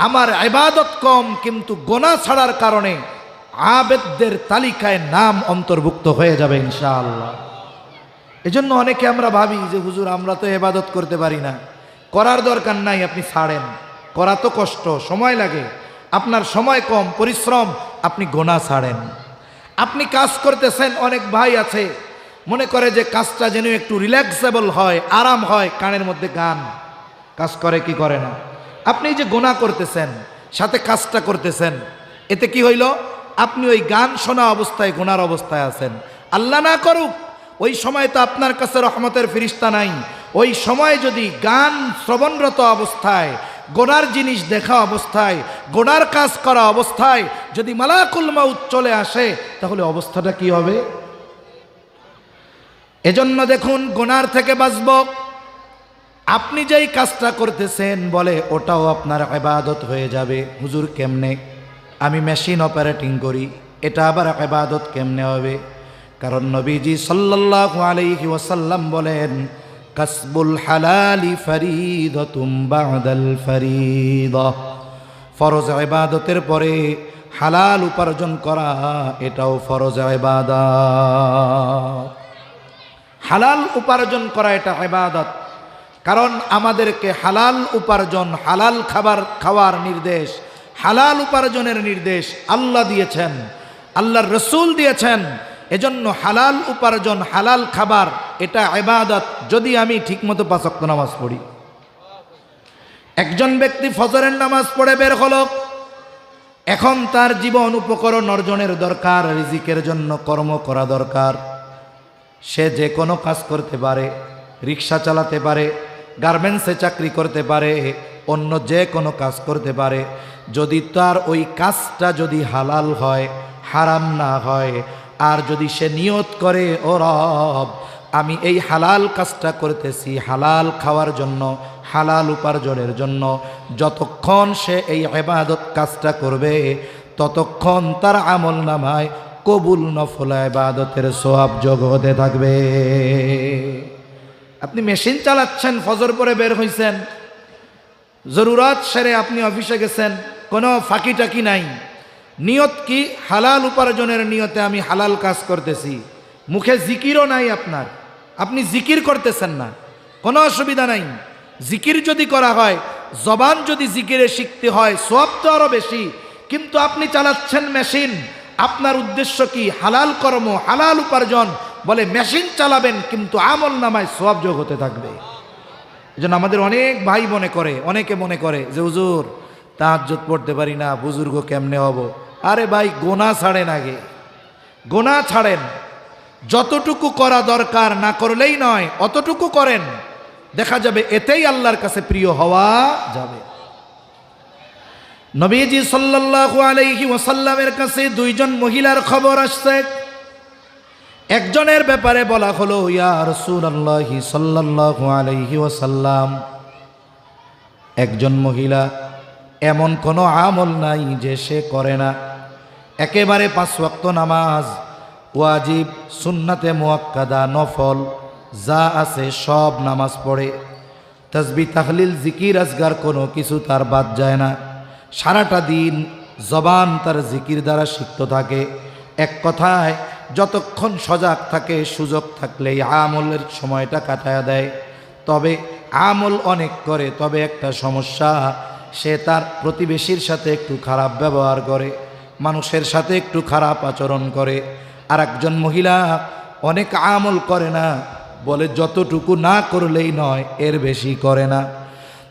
আমার ইবাদত কম কিন্তু গোনাহ ছাড়ার কারণে আবেদদের তালিকায় নাম অন্তর্ভুক্ত হয়ে যাবে ইনশাআল্লাহ। এজন্য অনেকে আমরা ভাবি যে হুজুর আমরা তো ইবাদত করতে পারি না, করার দরকার নাই, আপনি ছাড়েন, করা তো কষ্ট, সময় লাগে, আপনার সময় কম, পরিশ্রম, আপনি গোনাহ ছাড়েন। আপনি কাজ করতেছেন, অনেক ভাই আছে মনে করে যে কাজটা যেন একটু রিল্যাক্সেবল হয়, আরাম হয়, কানের মধ্যে গান, কাজ করে কি করে না। আপনি যে গোনাহ করতেছেন সাথে কাজটা করতেছেন, এতে কি হইল? আপনি ওই গান শোনা অবস্থায় গুনার অবস্থায় আছেন। আল্লাহ না করুক ওই সময় তো আপনার কাছে রহমতের ফিরিস্তা নাই। ওই সময় যদি গান শ্রবণরত অবস্থায়, গোনার জিনিস দেখা অবস্থায়, গোনার কাজ করা অবস্থায় যদি মালাকুল মাউত চলে আসে, তাহলে অবস্থাটা কি হবে? এজন্য দেখুন, গোনার থেকে বাঁচব, আপনি যেই কাজটা করতেছেন বলে ওটাও আপনার ইবাদত হয়ে যাবে। হুজুর কেমনে? আমি মেশিন অপারেটিং করি, এটা আবার ইবাদত কেমনে হবে? কারণ নবীজি সাল্লাল্লাহু আলাইহি ওয়াসাল্লাম বলেন, কাসবুল হালালি ফরিদাতুম বাদাল ফরিদা, ফরজ ইবাদতের পরে হালাল উপার্জন করা এটাও ফরজ ইবাদত। হালাল উপার্জন করা এটা ইবাদত। কারণ আমাদেরকে হালাল উপার্জন, হালাল খাবার খাওয়ার নির্দেশ, হালাল উপার্জনের নির্দেশ আল্লাহ দিয়েছেন, আল্লাহর রসুল দিয়েছেন। এজন্য হালাল উপার্জন, হালাল খাবার এটা ইবাদত। যদি আমি ঠিকমতো 5 ওয়াক্ত নামাজ পড়ি, একজন ব্যক্তি ফজরের নামাজ পড়ে বের হলো, এখন তার জীবন উপকরণ অর্জনের দরকার, রিজিকের জন্য কর্ম করা দরকার। সে যে কোনো কাজ করতে পারে, রিক্সা চালাতে পারে, গার্মেন্টসে চাকরি করতে পারে, অন্য যে কোনো কাজ করতে পারে। যদি তার ওই কাজটা যদি হালাল হয়, হারাম না হয়, আর যদি সে নিয়ত করে ও রব আমি এই হালাল কাজটা করতেছি হালাল খাওয়ার জন্য, হালাল উপার্জনের জন্য, যতক্ষণ সে এই ইবাদত কাজটা করবে ততক্ষণ তার আমল নামায় কবুল নফল ইবাদতের সওয়াব যোগ হতে থাকবে। আপনি মেশিন চালাচ্ছেন, ফজর পরে বের হইছেন, জরুরত সেরে আপনি অফিসে গেছেন, কোনো ফাঁকি টাকি নাই, নিয়ত কি? হালাল উপার্জনের নিয়তে আমি হালাল কাজ করতেছি। মুখে জিকিরও নাই আপনার, আপনি জিকির করতেছেন না, কোনো অসুবিধা নাই। জিকির যদি করা হয়, জবান যদি জিকিরে শিখতে হয়, সওয়াব তো আরও বেশি। কিন্তু আপনি চালাচ্ছেন মেশিন, আপনার উদ্দেশ্য কি? হালাল কর্ম, হালাল উপার্জন। বলে মেশিন চালাবেন কিন্তু আমল নামায় সওয়াব যোগ হতে থাকবে। এজন্য আমাদের অনেক ভাই মনে করে, অনেকে মনে করে যে হুজুর তাহাজ্জুদ পড়তে পারি না, বুজুর্গ কেমনে হব? আরে ভাই, গোনাহ ছাড়েন, আগে গোনাহ ছাড়েন। যতটুকু করা দরকার না করলেই নয়, অতটুকু করেন, দেখা যাবে এতেই আল্লাহর কাছে প্রিয় হওয়া যাবে। নবীজি সাল্লাল্লাহু আলাইহি ওয়াসাল্লামের কাছে 2 জন মহিলার খবর আসছে। একজনের ব্যাপারে বলা হলো, ইয়া রাসূলুল্লাহ সাল্লাল্লাহু আলাইহি ওয়াসাল্লাম, একজন মহিলা এমন কোনো আমল নাই যে সে করে না, একেবারে 5 ওয়াক্ত নামাজ, ওয়াজিব, সুন্নাতে মুআক্কাদা, নফল যা আছে সব নামাজ পড়ে, তাসবিহ তাহলিল জিকির আজগার কোনো কিছু তার বাদ যায় না। সারাটা দিন জবান তার জিকির দ্বারা সিক্ত থাকে। এক কথায় যতক্ষণ সজাগ থাকে, সুযোগ থাকলেই আমলের সময়টা কাটায়া দেয়। তবে আমল অনেক করে, তবে একটা সমস্যা, সে তার প্রতিবেশীর সাথে একটু খারাপ ব্যবহার করে, মানুষের সাথে একটু খারাপ আচরণ করে। আর একজন মহিলা অনেক আমল করে না, বলে যতটুকু না করলেই নয় এর বেশি করে না।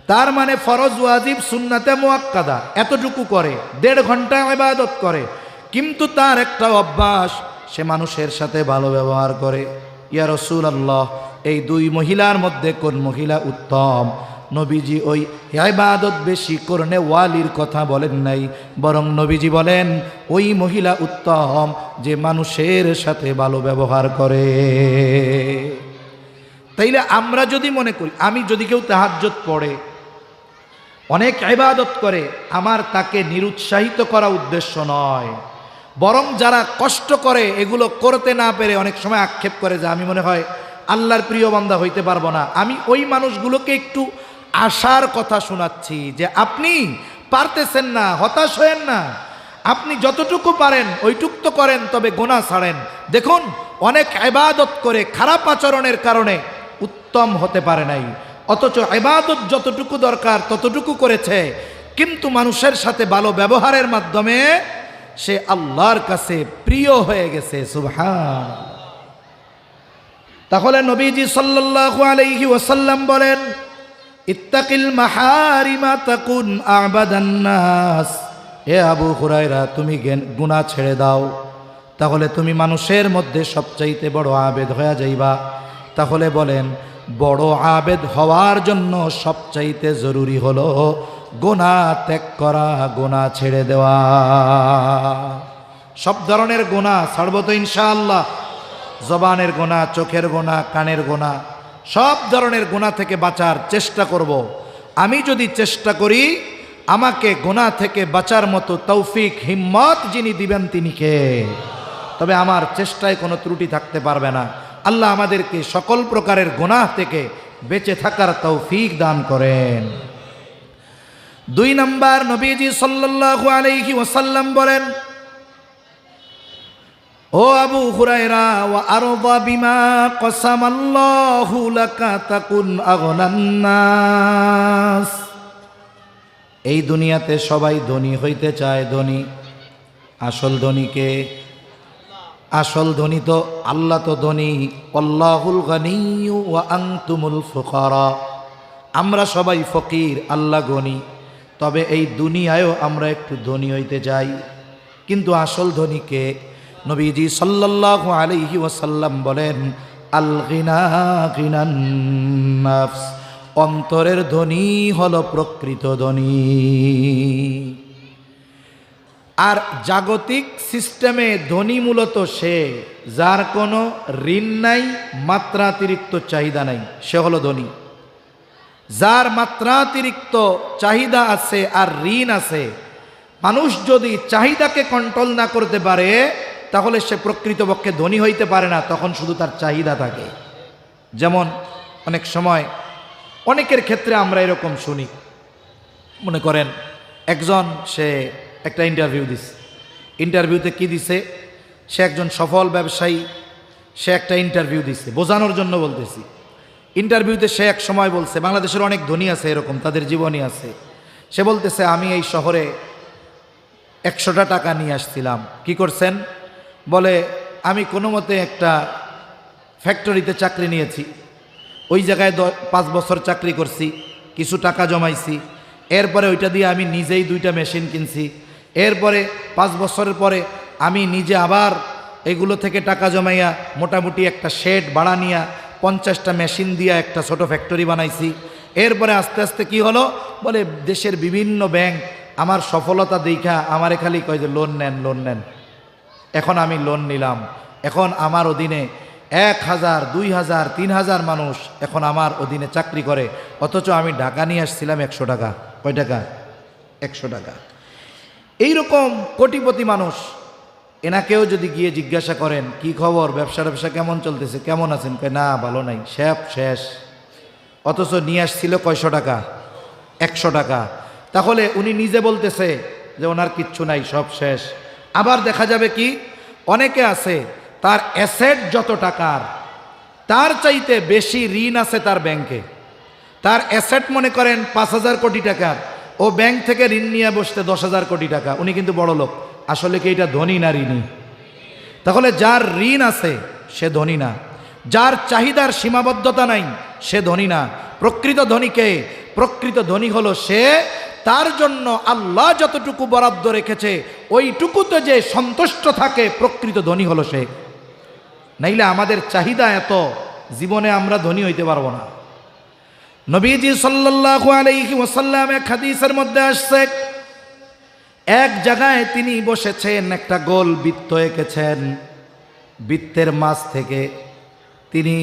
তার মানে ফরজ, ওয়াজিব, সুন্নাতে মুআক্কাদা এতটুকু করে, 1.5 ঘন্টা ইবাদত করে, কিন্তু তার একটা অভ্যাস, সে মানুষের সাথে ভালো ব্যবহার করে। ইয়া রাসূলুল্লাহ, এই 2 মহিলার মধ্যে কোন মহিলা উত্তম? নবীজি ওই ইবাদত বেশি করনে ওয়ালির কথা বলেন নাই, বরং নবীজি বলেন ওই মহিলা উত্তম যে মানুষের সাথে ভালো ব্যবহার করে। তাইলে আমরা যদি মনে করি, আমি যদি কেউ তাহাজ্জুদ পড়ে অনেক ইবাদত করে, আমার তাকে নিরুৎসাহিত করা উদ্দেশ্য নয়, বরং যারা কষ্ট করে এগুলো করতে না পেরে অনেক সময় আক্ষেপ করে যে আমি মনে হয় আল্লাহর প্রিয় বান্দা হইতে পারবো না, আমি ওই মানুষগুলোকে একটু আশার কথা শোনাচ্ছি যে আপনি পারতেছেন না, হতাশ হয়েন না, আপনি যতটুকু পারেন ওইটুক তো করেন, তবে গুনাহ ছাড়েন। দেখুন অনেক ইবাদত করে খারাপ আচরণের কারণে উত্তম হতে পারে নাই, অথচ ইবাদত যতটুকু দরকার ততটুকু করেছে, কিন্তু মানুষের সাথে ভালো ব্যবহারের মাধ্যমে সে আল্লাহর কাছে প্রিয় হয়ে গেছে। সুবহান। তাহলে নবীজি সাল্লাল্লাহু আলাইহি ওয়াসাল্লাম বলেন, ইত্তাকিল মাহারিমা তাকুন আবাদান নাস। হে আবু হুরায়রা, তুমি গুনাহ ছেড়ে দাও, তাহলে তুমি মানুষের মধ্যে সবচাইতে বড় আবেদ হয়ে যাইবা। তাহলে বলেন, বড় আবেদ হওয়ার জন্য সবচাইতে জরুরি হলো গুনাহ ত্যাগ করা, গুনাহ ছেড়ে দেওয়া। সব ধরনের গুনাহ ছাড়ব তো ইনশাআল্লাহ। জবানের গুনাহ, চোখের গুনাহ, কানের গুনাহ, সব ধরনের গুনাহ থেকে বাঁচার চেষ্টা করব। আমি যদি চেষ্টা করি, আমাকে গুনাহ থেকে বাঁচার মতো তৌফিক হিম্মত যিনি দিবেন তিনি কে? তবে আমার চেষ্টায় কোনো ত্রুটি থাকতে পারবে না। আল্লাহ আমাদেরকে সকল প্রকারের গুনাহ থেকে বেঁচে থাকার তৌফিক দান করেন। 2 নাম্বার, নবীজি সাল্লাল্লাহু আলাইহি ওয়াসাল্লাম বলেন, ও আবু হুরায়রা, ওয়া আরদা বিমা কসামাল্লাহু লাকা তাকুন আগনান নাস। এই দুনিয়াতে সবাই ধনী হইতে চায়, ধনী। আসল ধনীকে? আসল ধনী তো আল্লাহ, তো ধনী। আল্লাহুল গনিয়্যু ওয়া আনতুমুল ফুকারা। আমরা সবাই ফকির, আল্লাহ গনি। তবে এই দুনিয়ায়ও আমরা একটু ধনী হইতে চাই, কিন্তু আসল ধনীকে? নবীজি সাল্লাল্লাহু আলাইহি ওয়াসাল্লাম বলেন, আল গিনা গিনান নাফস। অন্তরের ধনী হলো প্রকৃত ধনী। আর জাগতিক সিস্টেমে ধনী মূলত সে যার কোনো ঋণ নাই, মাত্রাতিরিক্ত চাহিদা নাই, সে হলো ধনী। যার মাত্রাতিরিক্ত চাহিদা আছে আর ঋণ আছে, মানুষ যদি চাহিদাকে কন্ট্রোল না করতে পারে তাহলে সে প্রকৃতপক্ষে ধনী হইতে পারে না, তখন শুধু তার চাহিদা থাকে। যেমন অনেক সময় অনেকের ক্ষেত্রে আমরা এরকম শুনি, মনে করেন একজন সে একটা ইন্টারভিউ দিছে, ইন্টারভিউতে কি দিছে, সে একজন সফল ব্যবসায়ী, সে একটা ইন্টারভিউ দিছে, বোঝানোর জন্য বলতেছি। ইন্টারভিউতে সে এক সময় বলছে, বাংলাদেশের অনেক ধনী আছে এরকম, তাদের জীবনী আছে। সে বলতেছে, আমি এই শহরে 100টা টাকা নিয়ে আসছিলাম। কি করছেন? বলে, আমি কোনো মতে একটা ফ্যাক্টরিতে চাকরি নিয়েছি, ওই জায়গায় 5 বছর চাকরি করছি, কিছু টাকা জমাইছি, এরপরে ওইটা দিয়ে আমি নিজেই 2টা মেশিন কিনছি, এরপরে 5 বছরের পরে আমি নিজে আবার এগুলো থেকে টাকা জমাইয়া মোটামুটি একটা শেড ভাড়া নিয়া 50টা মেশিন দিয়া একটা ছোট ফ্যাক্টরি বানাইছি। এরপরে আস্তে আস্তে কি হলো, বলে দেশের বিভিন্ন ব্যাংক আমার সফলতা দেখা আমারে খালি কয় যে লোন নেন, লোন নেন। এখন আমি লোন নিলাম, এখন আমার অধীনে 1000, 2000, 3000 মানুষ এখন আমার অধীনে চাকরি করে, অথচ আমি ঢাকা নিয়ে আসছিলাম 100 টাকা। কয় টাকা? 100 টাকা। এইরকম কোটিপতি মানুষ, এনাকেও যদি গিয়ে জিজ্ঞাসা করেন কি খবর, ব্যবসা কেমন চলতেছে, কেমন আছেন, কয় না ভালো নাই, শেষ। অথচ নিয়ে আসছিল কয়শো টাকা? 100 টাকা। তাহলে উনি নিজে বলতেছে যে ওনার কিচ্ছু নাই, সব শেষ। আবার দেখা যাবে কি, অনেকে আছে তার অ্যাসেট যত টাকার তার চাইতে বেশি ঋণ আছে তার ব্যাংকে। তার অ্যাসেট মনে করেন 5000 কোটি টাকার, ও ব্যাংক থেকে ঋণ নিয়ে বসতে 10,000 কোটি টাকা। উনি কিন্তু বড় লোক। আসলে কি এটা ধনী না ঋণী? তাহলে যার ঋণ আছে সে ধনী না, যার চাহিদার সীমাবদ্ধতা নাই সে ধনী না। প্রকৃত ধনীকে? প্রকৃত ধনী হলো সে, তার জন্য আল্লাহ যতটুকু বরাদ্দ রেখেছে ওইটুকুতে যে সন্তুষ্ট থাকে, প্রকৃত ধনী হলো সে। নাইলে আমাদের চাহিদা এত, জীবনে আমরা ধনী হইতে পারবো না। নবীজি সাল্লাল্লাহু আলাইহি ওয়াসাল্লাম এক হাদিসের মধ্যে আসছে, এক জায়গায় তিনি বসেছেন, একটা গোল বৃত্ত এঁকেছেন, বৃত্তের মাঝ থেকে তিনি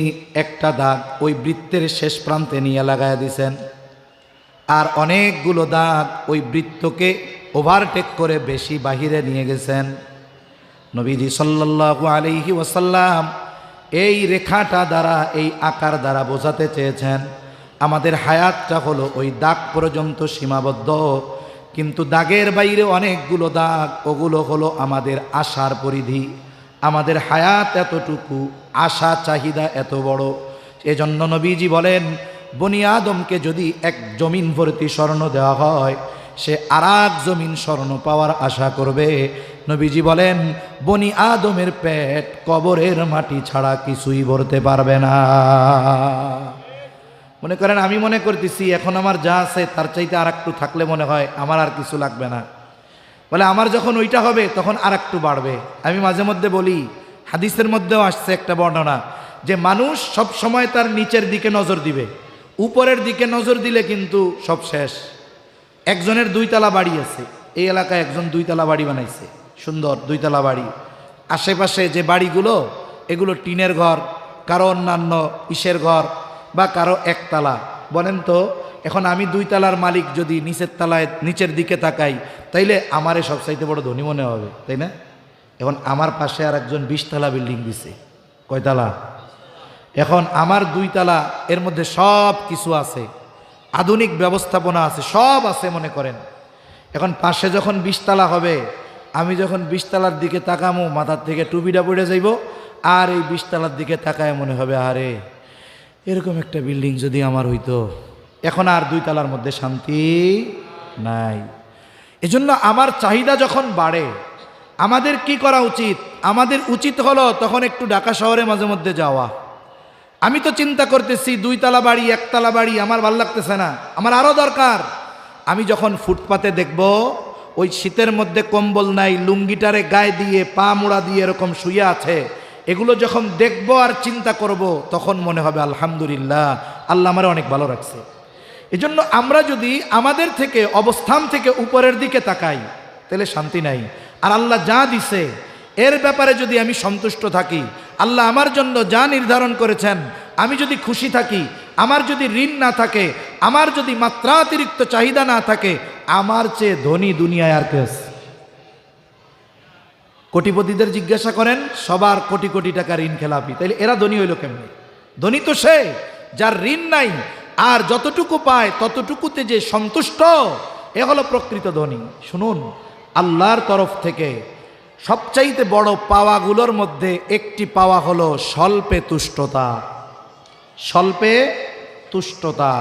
একটা দাগ ওই বৃত্তের শেষ প্রান্তে নিয়ে লাগাইয়া দিছেন, আর অনেকগুলো দাগ ওই বৃত্তকে ওভারটেক করে বেশি বাহিরে নিয়ে গেছেন। নবীজি সাল্লাল্লাহু আলাইহি ওয়াসাল্লাম এই রেখাটা দ্বারা, এই আকার দ্বারা বোঝাতে চেয়েছেন আমাদের হায়াতটা হলো ওই দাগ পর্যন্ত সীমাবদ্ধ, কিন্তু দাগের বাইরে অনেকগুলো দাগ, ওগুলো হলো আমাদের আশার পরিধি। আমাদের হায়াত এতটুকু, আশা চাহিদা এত বড়। এজন্য নবীজি বলেন, বনি আদমকে যদি এক জমিন ভর্তি স্বর্ণ দেওয়া হয়, সে আরেক জমিন স্বর্ণ পাওয়ার আশা করবে। নবীজি বলেন, বনি আদমের পেট কবরের মাটি ছাড়া কিছুই ভরতে পারবে না। মনে করেন আমি মনে করতেছি এখন আমার যা আছে তার চাইতে আর একটু থাকলে মনে হয় আমার আর কিছু লাগবে না, বলে আমার যখন ওইটা হবে তখন আর একটু বাড়বে। আমি মাঝে মধ্যে বলি, হাদিসের মধ্যেও আসছে একটা বর্ণনা যে মানুষ সব সময় তার নিচের দিকে নজর দিবে, উপরের দিকে নজর দিলে কিন্তু সব শেষ। একজনের 2 তলা বাড়ি আছে, এই এলাকায় একজন 2 তলা বাড়ি বানাইছে, সুন্দর 2 তলা বাড়ি। আশেপাশে যে বাড়িগুলো, এগুলো টিনের ঘর, কারো অন্যান্য ইসের ঘর, বা কারো 1 তলা। বলেন তো এখন আমি 2 তলার মালিক যদি নিচের তলায় নিচের দিকে তাকাই, তাইলে আমারে সবচাইতে বড় ধনী মনে হবে, তাই না? এখন আমার পাশে আর একজন 20 তলা বিল্ডিং দিছে, কয় তলা? এখন আমার 2 তলা, এর মধ্যে সব কিছু আছে, আধুনিক ব্যবস্থাপনা আছে, সব আছে মনে করেন। এখন পাশে যখন 20 তলা হবে, আমি যখন 20 তলার দিকে তাকামো, মাথার থেকে টুপিটা পড়ে যাইব, আর এই 20 তলার দিকে তাকায় মনে হবে আরে এরকম একটা বিল্ডিং যদি আমার হইতো। এখন আর 2 তলার মধ্যে শান্তি নাই। এজন্য আমার চাহিদা যখন বাড়ে, আমাদের কি করা উচিত? আমাদের উচিত হলো তখন একটু ঢাকা শহরে মাঝে মধ্যে যাওয়া। আমি তো চিন্তা করতেছি 2 তলা বাড়ি, 1 তলা বাড়ি আমার ভাল লাগতেছে না, আমার আরো দরকার। আমি যখন ফুটপাতে দেখব ওই শীতের মধ্যে কম্বল নাই, লুঙ্গিটারে গায়ে দিয়ে পা মোড়া দিয়ে এরকম শুয়ে আছে, এগুলো যখন দেখব আর চিন্তা করব, তখন মনে হবে আলহামদুলিল্লাহ, আল্লাহ আমারে অনেক ভালো রাখছে। এজন্য আমরা যদি আমাদের থেকে অবস্থান থেকে উপরের দিকে তাকাই, তাহলে শান্তি নাই। আর আল্লাহ যা দিছে এর ব্যাপারে যদি আমি সন্তুষ্ট থাকি, আল্লাহ আমার জন্য যা নির্ধারণ করেছেন আমি যদি খুশি থাকি, আমার যদি ঋণ না থাকে, আমার যদি মাত্রাতিরিক্ত চাহিদা না থাকে, আমার চেয়ে ধনী দুনিয়ায় আর কেউ আছে? কোটিপতিদের জিজ্ঞাসা করেন, সবার কোটি কোটি টাকা ঋণ খেলাপি, তাইলে এরা ধনী হইল কেমনি? ধনী তো সে যার ঋণ নাই, আর যতটুকু পায় ততটুকুতে যে সন্তুষ্ট, এ হলো প্রকৃত ধনী। শুনুন, আল্লাহর তরফ থেকে সবচাইতে বড় পাওয়াগুলোর মধ্যে একটি পাওয়া হলো স্বল্পে তুষ্টতা। স্বল্পে তুষ্টতা,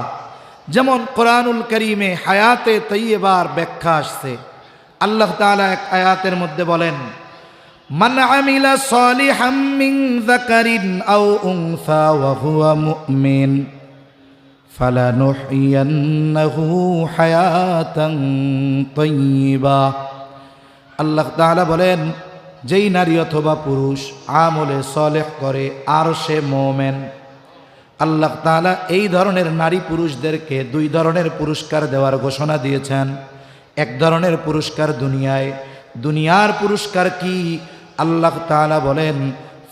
যেমন কোরআনুল কারীমে হায়াতে তাইয়্যিবার ব্যাখ্যা আসছে। আল্লাহ তাআলা এক আয়াতের মধ্যে বলেন, মান আমিলা সালিহাম মিন যাকারিন আও উনসা ওয়া হুয়া মুমিন ফালানুহইয়ান্নাহু হায়াতান তাইয়্যিবা। আল্লাহ তাআলা বলেন, যেই নারী অথবা পুরুষ আমলে সালেহ করে আর সে মুমিন, আল্লাহ তাআলা এই ধরনের নারী পুরুষদেরকে 2 ধরনের পুরস্কার দেওয়ার ঘোষণা দিয়েছেন। এক ধরনের পুরস্কার দুনিয়ায়, দুনিয়ার পুরস্কার কি? আল্লাহ তাআলা বলেন,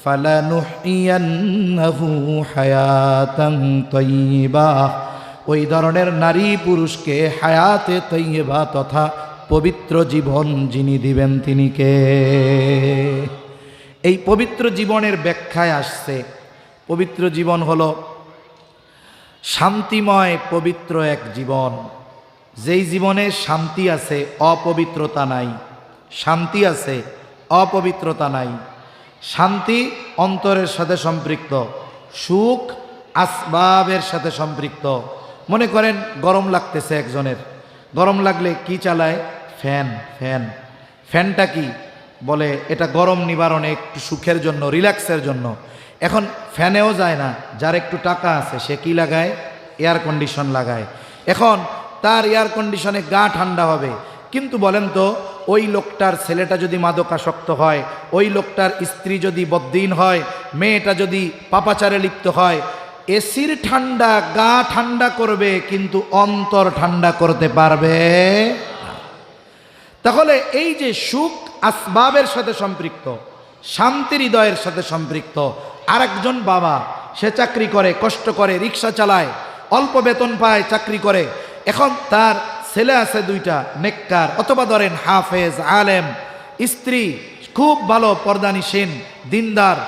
ফালানুহইয়ান্নাহু হায়াতান তাইয়্যিবা। ওই ধরনের নারী পুরুষকে হায়াতে তাইয়্যিবা তথা পবিত্র জীবন যিনি দিবেন তিনি কে? এই পবিত্র জীবনের ব্যাখ্যায় আসছে, পবিত্র জীবন হলো শান্তিময় পবিত্র এক জীবন, যেই জীবনে শান্তি আছে, অপবিত্রতা নাই। শান্তি আছে, অপবিত্রতা নাই। শান্তি অন্তরের সাথে সম্পৃক্ত, সুখ আসবাবের সাথে সম্পৃক্ত। মনে করেন গরম লাগতেছে একজনের, গরম লাগলে কি চালায়? ফ্যান। ফ্যানটা কি বলে? এটা গরম নিবারণে, একটু সুখের জন্য, রিল্যাক্সের জন্য। এখন ফ্যানেও যায় না, যার একটু টাকা আছে সে কি লাগায়? এয়ার কন্ডিশন লাগায়। এখন তার এয়ার কন্ডিশনে গা ঠান্ডা হবে, কিন্তু বলেন তো ওই লোকটার ছেলেটা যদি মাদকাসক্ত হয়, ওই লোকটার স্ত্রী যদি বদ্দিন হয়, মেয়েটা যদি পাপাচারে লিপ্ত হয়, এসির ঠান্ডা গা ঠান্ডা করবে কিন্তু অন্তর ঠান্ডা করতে পারবে না। তাহলে এই যে সুখ আসবাবের সাথে সম্পৃক্ত, শান্তি হৃদয়ের সাথে সম্পৃক্ত। আরেকজন বাবা, সে চাকরি করে, কষ্ট করে, রিক্সা চালায়, অল্প বেতন পায়, চাকরি করে। এখন তার ছেলে আছে দুইটা নেককার, অথবা ধরেন হাফেজ, আলেম, স্ত্রী খুব ভালো পর্দানিসীন, দিনদার,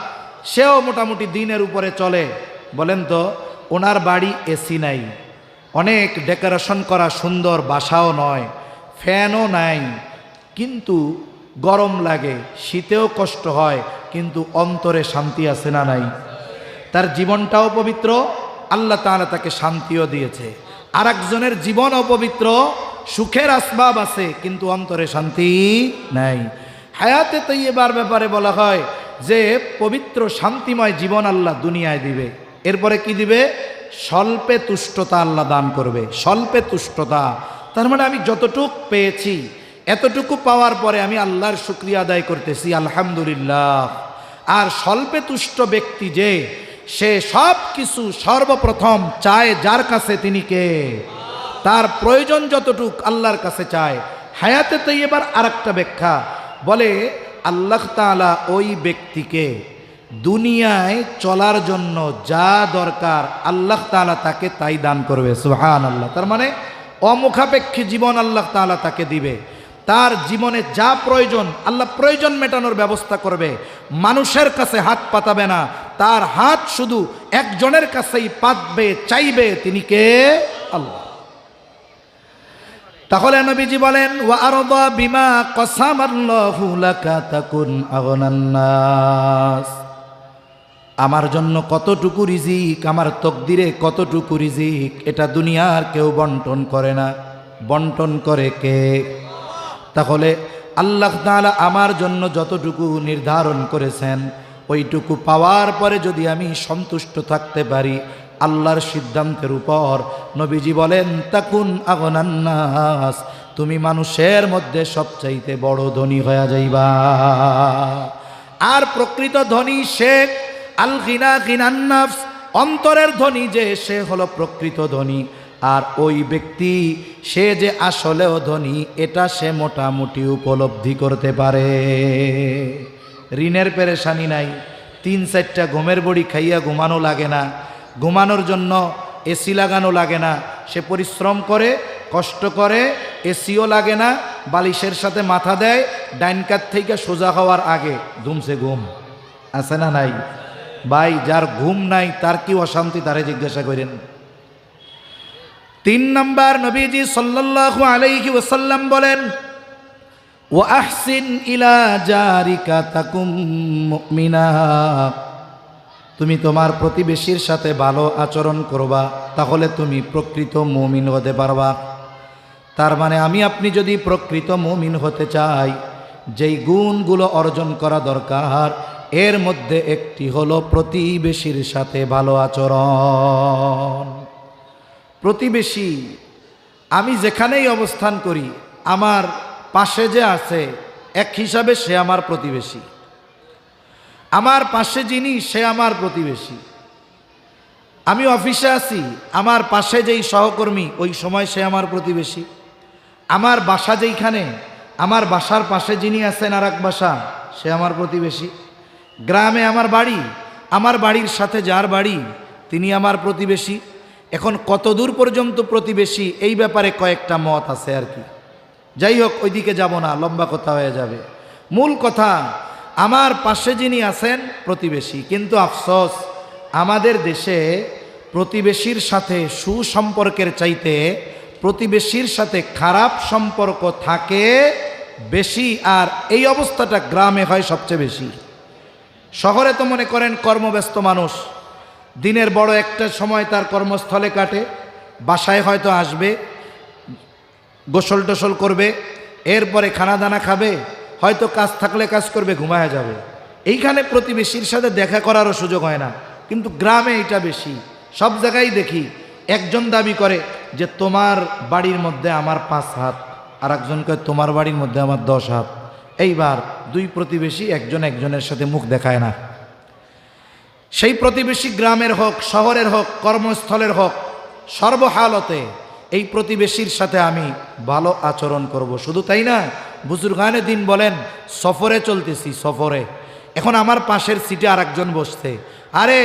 সেও মোটামুটি দিনের উপরে চলে। বলেন তো, ওনার বাড়ি এসি নাই, অনেক ডেকোরেশন করা সুন্দর বাসাও নয়, ফ্যানও নাই, কিন্তু গরম লাগে, শীতেও কষ্ট হয়, কিন্তু অন্তরে শান্তি আছে না নাই? তার জীবনটাও পবিত্র, আল্লাহ তাআলা তাকে শান্তিও দিয়েছে। আর একজনের জীবন অপবিত্র, সুখের আসবাব আছে কিন্তু অন্তরে শান্তি নাই। হায়াতে তাইয়্যিবার ব্যাপারে বলা হয় যে পবিত্র শান্তিময় জীবন আল্লাহ দুনিয়ায় দিবে। এরপরে কি দিবে? স্বল্পে তুষ্টতা আল্লাহ দান করবে। স্বল্পে তুষ্টতা তার মানে আমি যতটুক পেয়েছি, এতটুকু পাওয়ার পরে আমি আল্লাহর শুকরিয়া আদায় করতেছি, আলহামদুলিল্লাহ। আর স্বল্পে তুষ্ট ব্যক্তি যে, সে সব কিছু সর্বপ্রথম চায় যার কাছে, তিনি কে? তার প্রয়োজন যতটুক আল্লাহর কাছে চায়। হায়াতে তাইয়্যিবার আরেকটা ব্যাখ্যা বলে, আল্লাহ তাআলা ওই ব্যক্তিকে দুনিয়ায় চলার জন্য যা দরকার আল্লাহ তাআলা তাকে তাই দান করবে, সুবহানাল্লাহ। তার মানে অমুখাপেক্ষী জীবন আল্লাহ তাআলা তাকে দিবে। তার জীবনে যা প্রয়োজন আল্লাহ প্রয়োজন মেটানোর ব্যবস্থা করবে। মানুষের কাছে হাত পাতাবে না, তার হাত শুধু একজনের কাছেই পাতবে, চাইবে, তিনি কে? আল্লাহ। তাহলে নবীজি বলেন, ওয়া আরদা বিমা কসামাল্লাহু লাকা তাকুন আগনান নাস। আমার জন্য কতটুকু রিজিক, আমার তকদিরে কতটুকু রিজিক, এটা দুনিয়ার কেউ বন্টন করে না। বন্টন করে কে? তাহলে আল্লাহ তাআলা আমার জন্য যতটুকু নির্ধারণ করেছেন, ওইটুকু পাওয়ার পরে যদি আমি সন্তুষ্ট থাকতে পারি আল্লাহর সিদ্ধান্তের উপর, নবীজি বলেন তাকুন আগনান নাস, তুমি মানুষের মধ্যে সবচাইতে বড় ধনী হয়ে যাইবা। আর প্রকৃত ধনী সে আল গিনা গিনান নাফস, অন্তরের ধনী যে, সে হলো প্রকৃত ধনী। আর ওই ব্যক্তি সে যে আসলেও ধনী, এটা সে মোটামুটি উপলব্ধি করতে পারে। ঋণের পেরেশানি নাই, 3-4টা ঘুমের বড়ি খাইয়া ঘুমানো লাগে না, ঘুমানোর জন্য এসি লাগানো লাগে না, সে পরিশ্রম করে, কষ্ট করে, এসিও লাগে না, বালিশের সাথে মাথা দেয়, ডাইন কাত থেকে সোজা হওয়ার আগে ধুমসে ঘুম আছে না নাই? ভাই, যার ঘুম নাই তার কি অশান্তি, তারে জিজ্ঞাসা করেন। 3 নাম্বার, নবীজি সাল্লাল্লাহু আলাইহি ওয়াসাল্লাম বলেন, ওয়া আহসিন ইলা জারিকা তাকুম মুমিনা, তুমি তোমার প্রতিবেশীর সাথে ভালো আচরণ করবা, তাহলে তুমি প্রকৃত মুমিন হতে পারবা। তার মানে আমি আপনি যদি প্রকৃত মুমিন হতে চাই, যেই গুণগুলো অর্জন করা দরকার, এর মধ্যে একটি হলো প্রতিবেশীর সাথে ভালো আচরণ। প্রতিবেশী, আমি যেখানেই অবস্থান করি, আমার পাশে যে আছে এক হিসাবে সে আমার প্রতিবেশী। আমার পাশে যিনি, সে আমার প্রতিবেশী। আমি অফিসে আছি, আমার পাশে যেই সহকর্মী, ওই সময় সে আমার প্রতিবেশী। আমার বাসা যেইখানে, আমার বাসার পাশে যিনি আছেন আর এক বাসা, সে আমার প্রতিবেশী। গ্রামে আমার বাড়ি, আমার বাড়ির সাথে যার বাড়ি, তিনি আমার প্রতিবেশী। এখন কত দূর পর্যন্ত প্রতিবেশী, এই ব্যাপারে কয়েকটা মত আছে আর কি। যাই হোক, ওইদিকে যাব না, লম্বা কথা হয়ে যাবে। মূল কথা, আমার পাশে যিনি আছেন প্রতিবেশী। কিন্তু আফসোস, আমাদের দেশে প্রতিবেশীর সাথে সুসম্পর্কের চাইতে প্রতিবেশীর সাথে খারাপ সম্পর্ক থাকে বেশি। আর এই অবস্থাটা গ্রামে হয় সবচেয়ে বেশি। শহরে তো মনে করেন কর্মব্যস্ত মানুষ, দিনের বড় একটা সময় তার কর্মস্থলে কাটে, বাসায় হয়তো আসবে, গোসল টোসল করবে, এরপরে খানা দানা খাবে, হয়তো কাজ থাকলে কাজ করবে, ঘুমায়া যাবে। এইখানে প্রতিবেশীর সাথে দেখা করারও সুযোগ হয় না। কিন্তু গ্রামে এটা বেশি। সব জায়গায় দেখি একজন দাবি করে যে তোমার বাড়ির মধ্যে আমার 5 হাত, আর একজন কয় তোমার বাড়ির মধ্যে আমার 10 হাত। এইবার দুই প্রতিবেশী একজন একজনের সাথে মুখ দেখায় না। সেই প্রতিবেশী গ্রামের হোক, শহরের হোক, কর্মস্থলের হোক, সর্বহালতে এই প্রতিবেশীর সাথে আমি ভালো আচরণ করব। শুধু তাই না, বুজুর্গানে দিন বলেন, সফরে চলতেছি, সফরে, এখন আমার পাশের সিটে আর একজন বসছে, আরে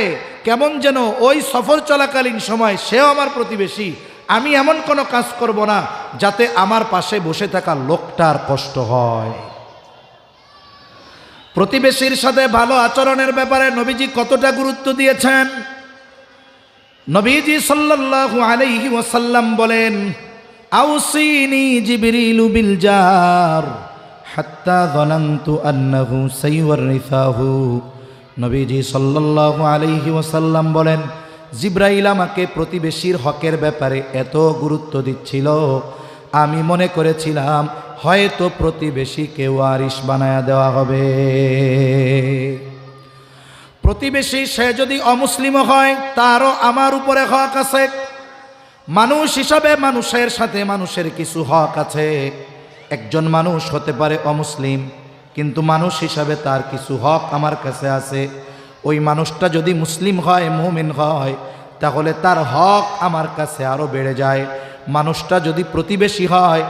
কেমন যেন ওই সফর চলাকালীন সময় সেও আমার প্রতিবেশী, আমি এমন কোনো কাজ করব না যাতে আমার পাশে বসে থাকা লোকটার কষ্ট হয়। প্রতিবেশীর সাথে ভালো আচরণের ব্যাপারে নবীজি কতটা গুরুত্ব দিয়েছেন। নবীজি সাল্লাল্লাহু আলাইহি ওয়াসাল্লাম বলেন, আউসিনি জিবরিলু বিল জার হাত্তা যানানতু আন্নাহু সাইওয়ারিসাহু। নবীজি সাল্লাল্লাহু আলাইহি ওয়াসাল্লাম বলেন, জিবরাইল আমাকে প্রতিবেশীর হকের ব্যাপারে এত গুরুত্ব দিচ্ছিল, আমি মনে করেছিলাম হয়তো প্রতিবেশীকে ওয়ারিশ বানায়া দেওয়া হবে। প্রতিবেশী সে যদি অমুসলিম হয় তারও আমার উপরে হক আছে। মানুষ হিসাবে মানুষের সাথে মানুষের কিছু হক আছে। একজন মানুষ হতে পারে অমুসলিম, কিন্তু মানুষ হিসাবে তার কিছু হক আমার কাছে আছে। ওই মানুষটা যদি মুসলিম হয়, মুমিন হয়, তাহলে তার হক আমার কাছে আরও বেড়ে যায়। মানুষটা যদি প্রতিবেশী হয়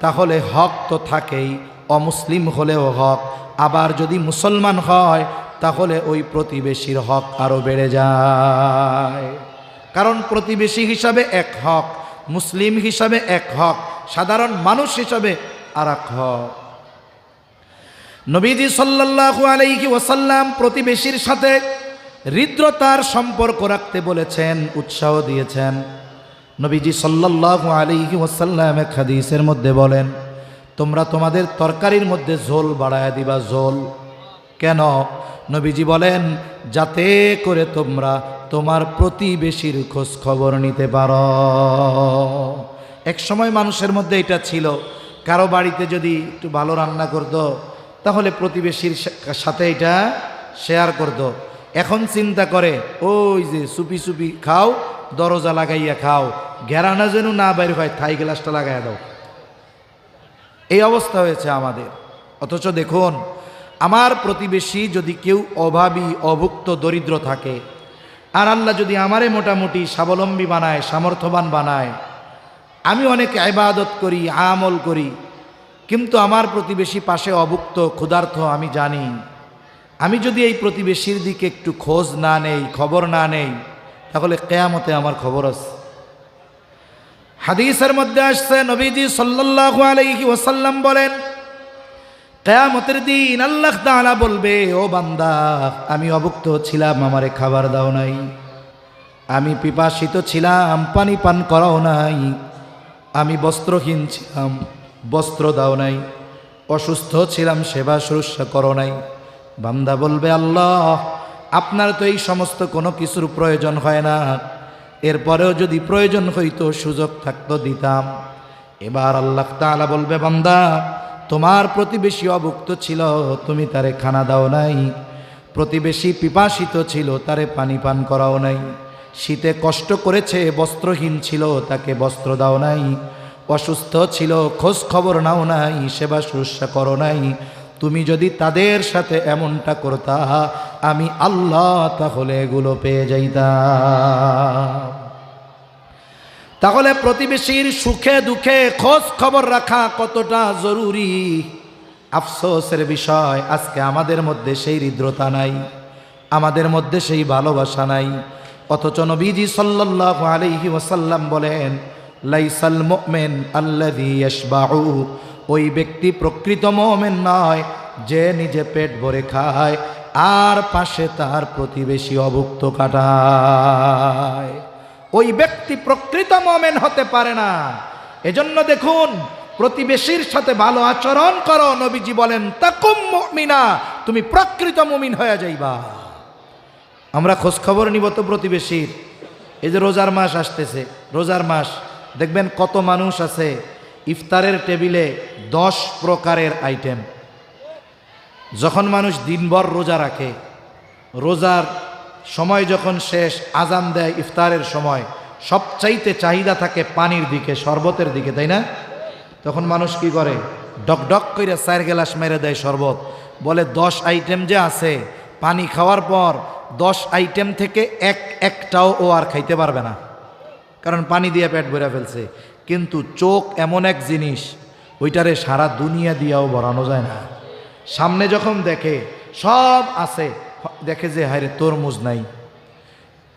তাহলে হক তো থাকেই, অমুসলিম হলেও হক। আবার যদি মুসলমান হয় তাহলে ওই প্রতিবেশীর হক আরও বেড়ে যায়। কারণ প্রতিবেশী হিসাবে এক হক, মুসলিম হিসাবে এক হক, সাধারণ মানুষ হিসাবে আর এক হক। নবীজি সাল্লাল্লাহু আলাইহি ওয়াসাল্লাম প্রতিবেশীর সাথে হৃদ্রতার সম্পর্ক রাখতে বলেছেন, উৎসাহ দিয়েছেন। নবীজি সাল্লাল্লাহু আলাইহি ওয়াসাল্লাম এক হাদিসের মধ্যে বলেন, তোমরা তোমাদের তরকারির মধ্যে ঝোল বাড়ায়া দিবা। ঝোল কেন? নবীজি বলেন, যাতে করে তোমরা তোমার প্রতিবেশীর খোঁজ খবর নিতে পারো। এক সময় মানুষের মধ্যে এটা ছিল, কারো বাড়িতে যদি একটু ভালো রান্না করতো তাহলে প্রতিবেশীর সাথে এটা শেয়ার করতো। এখন চিন্তা করে, ওই যে চুপি চুপি খাও, দরজা লাগাইয়া খাও, ঘেরানা যেন না বাইর হয়, থাই গ্লাসটা লাগাইয়া দাও। এই অবস্থা হয়েছে আমাদের। অথচ দেখুন, আমার প্রতিবেশী যদি কেউ অভাবী, অভুক্ত, দরিদ্র থাকে, আর আল্লাহ যদি আমারে মোটামুটি স্বাবলম্বী বানায়, সামর্থ্যবান বানায়, আমি অনেক ইবাদত করি, আমল করি, কিন্তু আমার প্রতিবেশী পাশে অভুক্ত, ক্ষুধার্ত, আমি জানি, আমি যদি এই প্রতিবেশীর দিকে একটু খোঁজ না নেই, খবর না নেই, তাহলে কিয়ামতে আমার খবর আছে। হাদিসের মধ্যে আসছে, নবীজি সাল্লাল্লাহু আলাইহি ওয়াসাল্লাম বলেন, কিয়ামতের দিন আল্লাহ তাআলা বলবে, ও বান্দা, আমি অভুক্ত ছিলাম, আমারে খাবার দাও নাই। আমি পিপাসিত ছিলাম, পানি পান করাও নাই। আমি বস্ত্রহীন ছিলাম, বস্ত্র দাও নাই। অসুস্থ ছিলাম, সেবা শুশ্রূষা করো নাই। বান্দা বলবে, আল্লাহ, আপনার তো এই সমস্ত কোনো কিছুর প্রয়োজন হয় না, এরপরেও যদি প্রয়োজন হইতো, সুযোগ থাকতো, দিতাম। এবার আল্লাহ তাআলা বলবে, বান্দা, তোমার প্রতিবেশী অভুক্ত ছিল, তুমি তারে খানা দাও নাই। প্রতিবেশী পিপাসিত ছিল, তারে পানি পান করাও নাই। শীতে কষ্ট করেছে, বস্ত্রহীন ছিল, তাকে বস্ত্র দাও নাই। অসুস্থ ছিল, খোঁজ খবর নাও নাই, সেবা শুশ্রূষা করো নাই। তুমি যদি তাদের সাথে এমনটা করতা, আমি আল্লাহ তাহলে এগুলো পেয়ে যাইতাম। তাহলে প্রতিবেশীর সুখে দুঃখে খোঁজ খবর রাখা কতটা জরুরি। আফসোসের বিষয়, আজকে আমাদের মধ্যে সেই হৃদ্রতা নাই, আমাদের মধ্যে সেই ভালোবাসা নাই। অথচ নবীজি সাল্লাল্লাহু আলাইহি ওয়াসাল্লাম বলেন, লাইসাল মুমিন আল্লাযী ইয়াশবাউ, ওই ব্যক্তি প্রকৃত মুমিন নয় যে নিজে পেট ভরে খায় আর পাশে তার প্রতিবেশী অভুক্ত কাটায়। ওই ব্যক্তি প্রকৃত মুমিন হতে পারে না। এজন্য দেখুন, প্রতিবেশীর সাথে ভালো আচরণ করো। নবীজি বলেন, তাকুম মুমিনা, তুমি প্রকৃত মুমিন হয়ে যাইবা। আমরা খোঁজ খবর নিব তো প্রতিবেশীর। এই যে রোজার মাস আসতেছে, রোজার মাস দেখবেন কত মানুষ আছে ইফতারের টেবিলে 10 প্রকারের আইটেম। যখন মানুষ দিনভর রোজা রাখে, রোজার সময় যখন শেষ, আজান দেয় ইফতারের সময়, সবচাইতে চাহিদা থাকে পানির দিকে, শরবতের দিকে, তাই না? তখন মানুষ কি করে, ডক ডক করে 4 গ্লাস মেরে দেয় শরবত। বলে 10 আইটেম যে আছে, পানি খাওয়ার পর 10 আইটেম থেকে একটাও ও আর খাইতে পারবে না, কারণ পানি দিয়ে পেট ভরে ফেলছে। কিন্তু চোখ এমন এক জিনিস, ওইটারে সারা দুনিয়া দিয়াও ভরানো যায় না। সামনে যখন দেখে সব আছে, দেখে যে হায় রে তরমুজ নাই,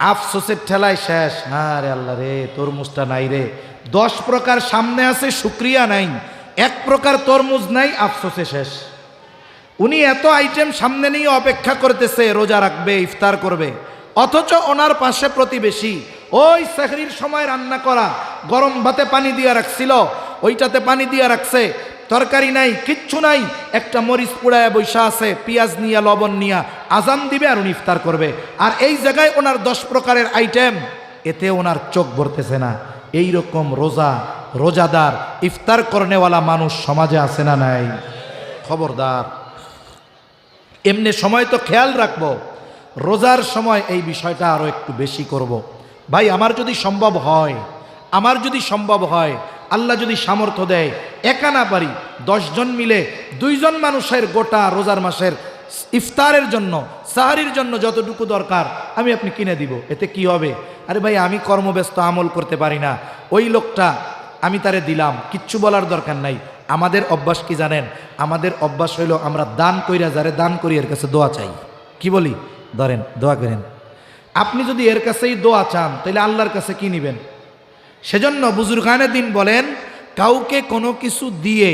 আফসোসের ঠেলায় শেষ। হ্যাঁ রে আল্লাহ রে, তরমুজটা নাই রে। 10 প্রকার সামনে আছে, শুক্রিয়া নাই, 1 প্রকার তরমুজ নাই, আফসোসে শেষ। উনি এত আইটেম সামনে নিয়ে অপেক্ষা করতেছে রোজা রাখবে, ইফতার করবে, অথচ ওনার পাশে প্রতিবেশী ওই সেহরির সময় রান্না করা গরম ভাতে পানি দিয়ে রাখছিল, ওইটাতে পানি দিয়ে রাখছে, তরকারি নাই, কিচ্ছু নাই, একটা মরিচ পুড়ায় বৈশা আছে, পেঁয়াজ নিয়ে লবণ নিয়ে আজান দিবে আর উনি ইফতার করবে। আর এই জায়গায় ওনার 10 প্রকারের আইটেম, এতে ওনার চোখ ভরতেছে না। এই রকম রোজাদার ইফতার করনেওয়ালা মানুষ সমাজে আছে না নাই? খবরদার, এমনি সময় তো খেয়াল রাখবো, রোজার সময় এই বিষয়টা আরো একটু বেশি করব। ভাই আমার যদি সম্ভব হয়, আল্লাহ যদি সামর্থ্য দেয়, একা না পারি, 10 জন মিলে 2 জন মানুষের গোটা রোজার মাসের ইফতারের জন্য, সাহারির জন্য যতটুকু দরকার আমি আপনি কিনে দিব, এতে কি হবে? আরে ভাই আমি কর্মব্যস্ত, আমল করতে পারি না, ওই লোকটা আমি তারে দিলাম, কিচ্ছু বলার দরকার নাই। আমাদের অভ্যাস কি জানেন? আমাদের অভ্যাস হইল আমরা দান কইরা যারে দান করি এর কাছে দোয়া চাই। কি বলি? ধরেন দোয়া করেন। আপনি যদি এর কাছেই দোয়া চান তাহলে আল্লাহর কাছে কি নিবেন? সেজন্য বুজুর্গানে দিন বলেন, কাউকে কোনো কিছু দিয়ে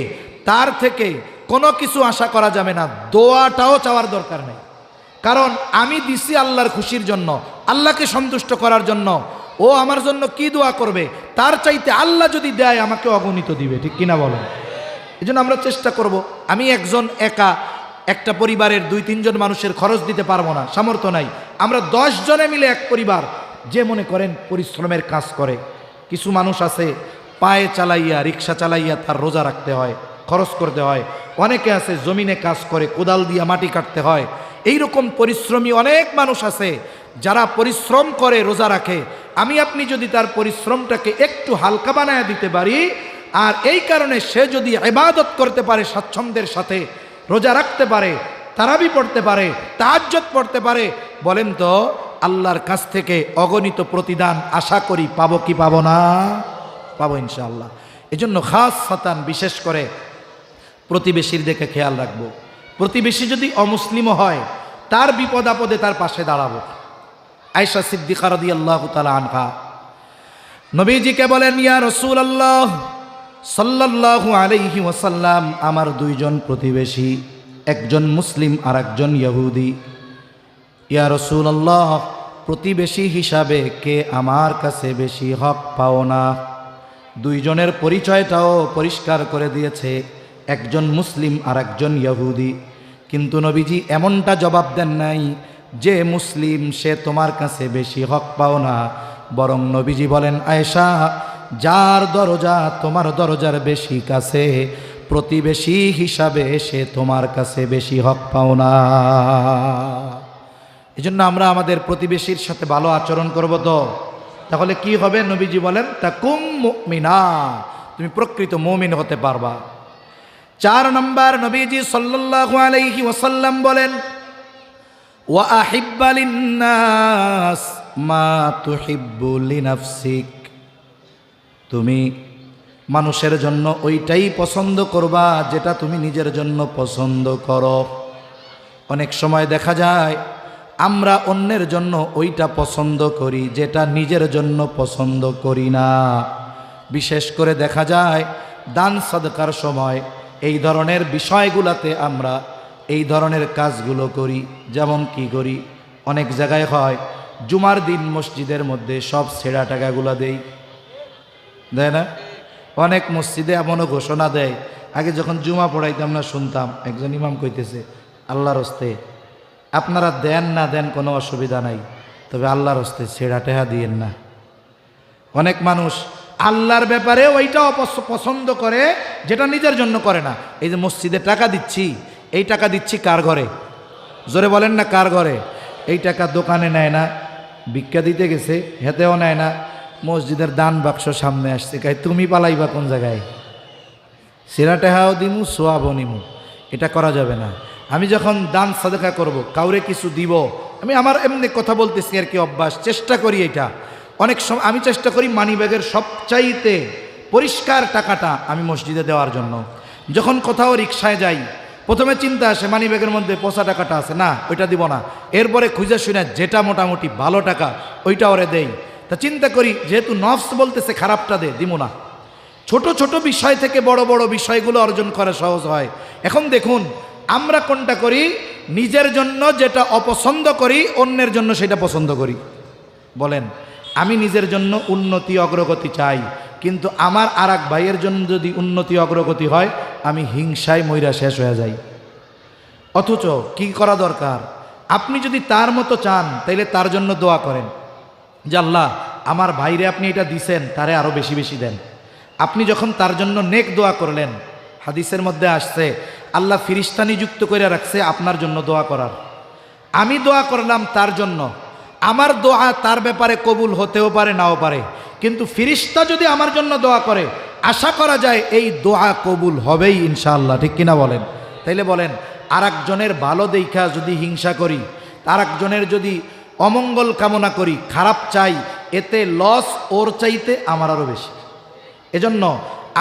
তার থেকে কোনো কিছু আশা করা যাবে না, দোয়াটাও চাওয়ার দরকার নেই। কারণ আমি দিছি আল্লাহর খুশির জন্য, আল্লাহকে সন্তুষ্ট করার জন্য। ও আমার জন্য কি দোয়া করবে, তার চাইতে আল্লাহ যদি দেয় আমাকে অগণিত দিবে, ঠিক কিনা বলেন? এই জন্য আমরা চেষ্টা করব। আমি একজন একা একটা পরিবারের 2-3 জন মানুষের খরচ দিতে পারবো না, সামর্থ্য নাই। আমরা 10 জনে মিলে এক পরিবার, যে মনে করেন পরিশ্রমের কাজ করে, কিছু মানুষ আছে পায়ে চালাইয়া, রিক্সা চালাইয়া তার রোজা রাখতে হয়, খরচ করতে হয়। অনেকে আছে জমিনে কাজ করে, কোদাল দিয়া মাটি কাটতে হয়। এইরকম পরিশ্রমী অনেক মানুষ আছে যারা পরিশ্রম করে রোজা রাখে। আমি আপনি যদি তার পরিশ্রমটাকে একটু হালকা বানায় দিতে পারি, আর এই কারণে সে যদি ইবাদত করতে পারে, স্বাচ্ছন্দ্যের সাথে রোজা রাখতে পারে, তারাবি পড়তে পারে, তাহাজ্জুদ পড়তে পারে, বলেন তো আল্লাহর কাছ থেকে অগণিত প্রতিদান আশা করি পাবো কি পাবো না? পাবো ইনশাআল্লাহ। এজন্য খাস সাতান বিশেষ করে প্রতিবেশীর দিকে খেয়াল রাখবো। প্রতিবেশী যদি অমুসলিমও হয়, তার বিপদ আপদে তার পাশে দাঁড়াবো। আয়েশা সিদ্দিকা রাদিয়াল্লাহু তাআলা আনহা নবীজিকে বলেন, ইয়া রাসূলুল্লাহ সাল্লাল্লাহু আলাইহি ওয়াসাল্লাম, আমার 2 জন প্রতিবেশী, একজন মুসলিম আর একজন ইহুদি। ইয়া রাসূলুল্লাহ, প্রতিবেশী হিসাবে কে আমার কাছে বেশি হক পাও না? 2 জনের পরিচয়টাও পরিষ্কার করে দিয়েছে, একজন মুসলিম আর একজন ইহুদি। কিন্তু নবীজি এমনটা জবাব দেন নাই যে মুসলিম সে তোমার কাছে বেশি হক পাও না, বরং নবীজি বলেন, আয়েশা, যার দরজা তোমার দরজার বেশি কাছে, প্রতিবেশী হিসাবে সে তোমার কাছে বেশি হক পাও না। এজন্য আমরা আমাদের প্রতিবেশীর সাথে ভালো আচরণ করব। তো তাহলে কি হবে? নবীজি বলেন, তাকুম মুমিনা, তুমি প্রকৃত মুমিন হতে পারবা। 4 নম্বর, নবীজি সাল্লাল্লাহু আলাইহি ওয়াসাল্লাম বলেন, ওয়া আহিব্বা লিন্নাস মা তুহিব্বু লিনাফসিক, তুমি মানুষের জন্য ওইটাই পছন্দ করবা যেটা তুমি নিজের জন্য পছন্দ করো। অনেক সময় দেখা যায় আমরা অন্যের জন্য ওইটা পছন্দ করি যেটা নিজের জন্য পছন্দ করি না। বিশেষ করে দেখা যায় দান সাদকার সময় এই ধরনের বিষয়গুলোতে আমরা এই ধরনের কাজগুলো করি। যেমন কি করি, অনেক জায়গায় হয় জুমার দিন মসজিদের মধ্যে সব ছেঁড়া টাকাগুলো দেয় না? অনেক মসজিদে এমনও ঘোষণা দেয়, আগে যখন জুমা পড়াইতাম না শুনতাম একজন ইমাম কইতেছে, আল্লাহর হস্তে আপনারা দেন না দেন কোনো অসুবিধা নাই, তবে আল্লাহর হস্তে ছেঁড়া টাকা দিয়েন না। অনেক মানুষ আল্লাহর ব্যাপারে ওইটা পছন্দ করে যেটা নিজের জন্য করে না। এই যে মসজিদে টাকা দিচ্ছি, এই টাকা দিচ্ছি কার ঘরে? জোরে বলেন না, কার ঘরে? এই টাকা দোকানে নেয় না, ভিক্ষা দিতে গেছে হেতেও নেয় না, মসজিদের দান বাক্স সামনে আসছে, কাই তুমি পালাইবা কোন জায়গায়? সেরা টেহাও দিমু, সোয়াবও নিমু, এটা করা যাবে না। আমি যখন দান সাদকা করব, কাউরে কিছু দিব, আমি আমার এমনি কথা বলতেছি আর কি, অভ্যাস, চেষ্টা করি এটা। অনেক সময় আমি চেষ্টা করি মানিব্যাগের সবচাইতে পরিষ্কার টাকাটা আমি মসজিদে দেওয়ার জন্য। যখন কোথাও রিক্সায় যাই, প্রথমে চিন্তা আসে মানি ব্যাগের মধ্যে পচা টাকাটা আছে, না ওইটা দিব না। এরপরে খুঁজে শুনে যেটা মোটামুটি ভালো টাকা ওইটা ওরে দেই। তা চিন্তা করি যেহেতু নফস বলতেছে খারাপটা দিব না। ছোট ছোট বিষয় থেকে বড় বড় বিষয়গুলো অর্জন করা সহজ হয়। এখন দেখুন আমরা কোনটা করি, নিজের জন্য যেটা অপছন্দ করি অন্যের জন্য সেটা পছন্দ করি। বলেন, আমি নিজের জন্য উন্নতি অগ্রগতি চাই, কিন্তু আমার আর এক ভাইয়ের জন্য যদি উন্নতি অগ্রগতি হয় আমি হিংসায় মইরা শেষ হয়ে যাই। অথচ কি করা দরকার, আপনি যদি তার মতো চান তাইলে তার জন্য দোয়া করেন যে আল্লাহ আমার ভাইরে আপনি এটা দিছেন, তারে আরও বেশি বেশি দেন। আপনি যখন তার জন্য নেক দোয়া করলেন, হাদিসের মধ্যে আসছে আল্লাহ ফিরিস্তা নিযুক্ত করে রাখছে আপনার জন্য দোয়া করার। আমি দোয়া করলাম তার জন্য, আমার দোয়া তার ব্যাপারে কবুল হতেও পারে নাও পারে, কিন্তু ফিরিস্তা যদি আমার জন্য দোয়া করে আশা করা যায় এই দোয়া কবুল হবেই ইনশাআল্লাহ, ঠিক কিনা বলেন? তাইলে বলেন, আর একজনের ভালো দেখা যদি হিংসা করি, আর একজনের যদি অমঙ্গল কামনা করি, খারাপ চাই, এতে লস ওর চাইতে আমার আরও বেশি। এজন্য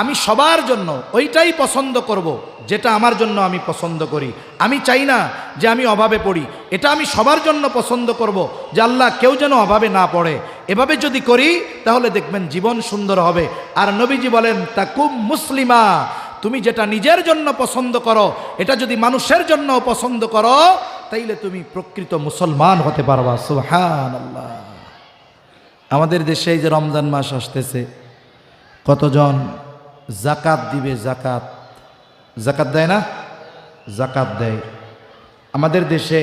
আমি সবার জন্য ওইটাই পছন্দ করব যেটা আমার জন্য আমি পছন্দ করি। আমি চাই না যে আমি অভাবে পড়ি, এটা আমি সবার জন্য পছন্দ করব যে আল্লাহ কেউ যেন অভাবে না পড়ে। এভাবে যদি করি তাহলে দেখবেন জীবন সুন্দর হবে। আর নবীজি বলেন তাকুম মুসলিমা, তুমি যেটা নিজের জন্য পছন্দ করো এটা যদি মানুষের জন্য পছন্দ করো তাইলে তুমি প্রকৃত মুসলমান হতে পারবা। সুবহানাল্লাহ। আমাদের দেশে এই যে রমজান মাস আসতেছে, কতজন জাকাত দিবে? জাকাত জাকাত দেয় না? জাকাত দেয়। আমাদের দেশে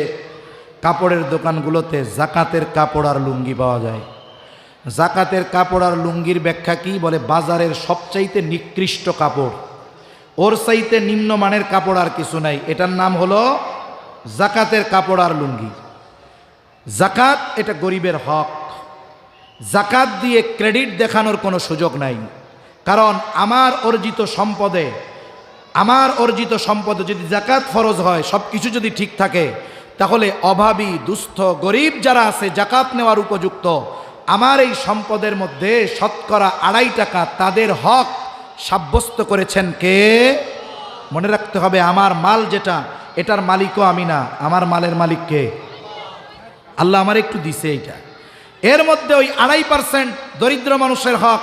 কাপড়ের দোকানগুলোতে জাকাতের কাপড় আর লুঙ্গি পাওয়া যায়। জাকাতের কাপড় আর লুঙ্গির ব্যাখ্যা কি? বলে বাজারের সবচাইতে নিকৃষ্ট কাপড়, ওর চাইতে নিম্নমানের কাপড় আর কিছু নাই, এটার নাম হলো জাকাতের কাপড় আর লুঙ্গি। জাকাত এটা গরিবের হক। জাকাত দিয়ে ক্রেডিট দেখানোর কোনো সুযোগ নাই, কারণ আমার অর্জিত সম্পদে যদি জাকাত ফরজ হয়, সব কিছু যদি ঠিক থাকে, তাহলে অভাবী দুস্থ গরিব যারা আছে জাকাত নেওয়ার উপযুক্ত, আমার এই সম্পদের মধ্যে শতকরা 2.5 টাকা তাদের হক সাব্যস্ত করেছেন কে? মনে রাখতে হবে, আমার মাল যেটা এটার মালিকও আমি না, আমার মালের মালিক কে? আল্লাহ আমার একটু দিছে এইটা, এর মধ্যে ওই 2.5% দরিদ্র মানুষের হক।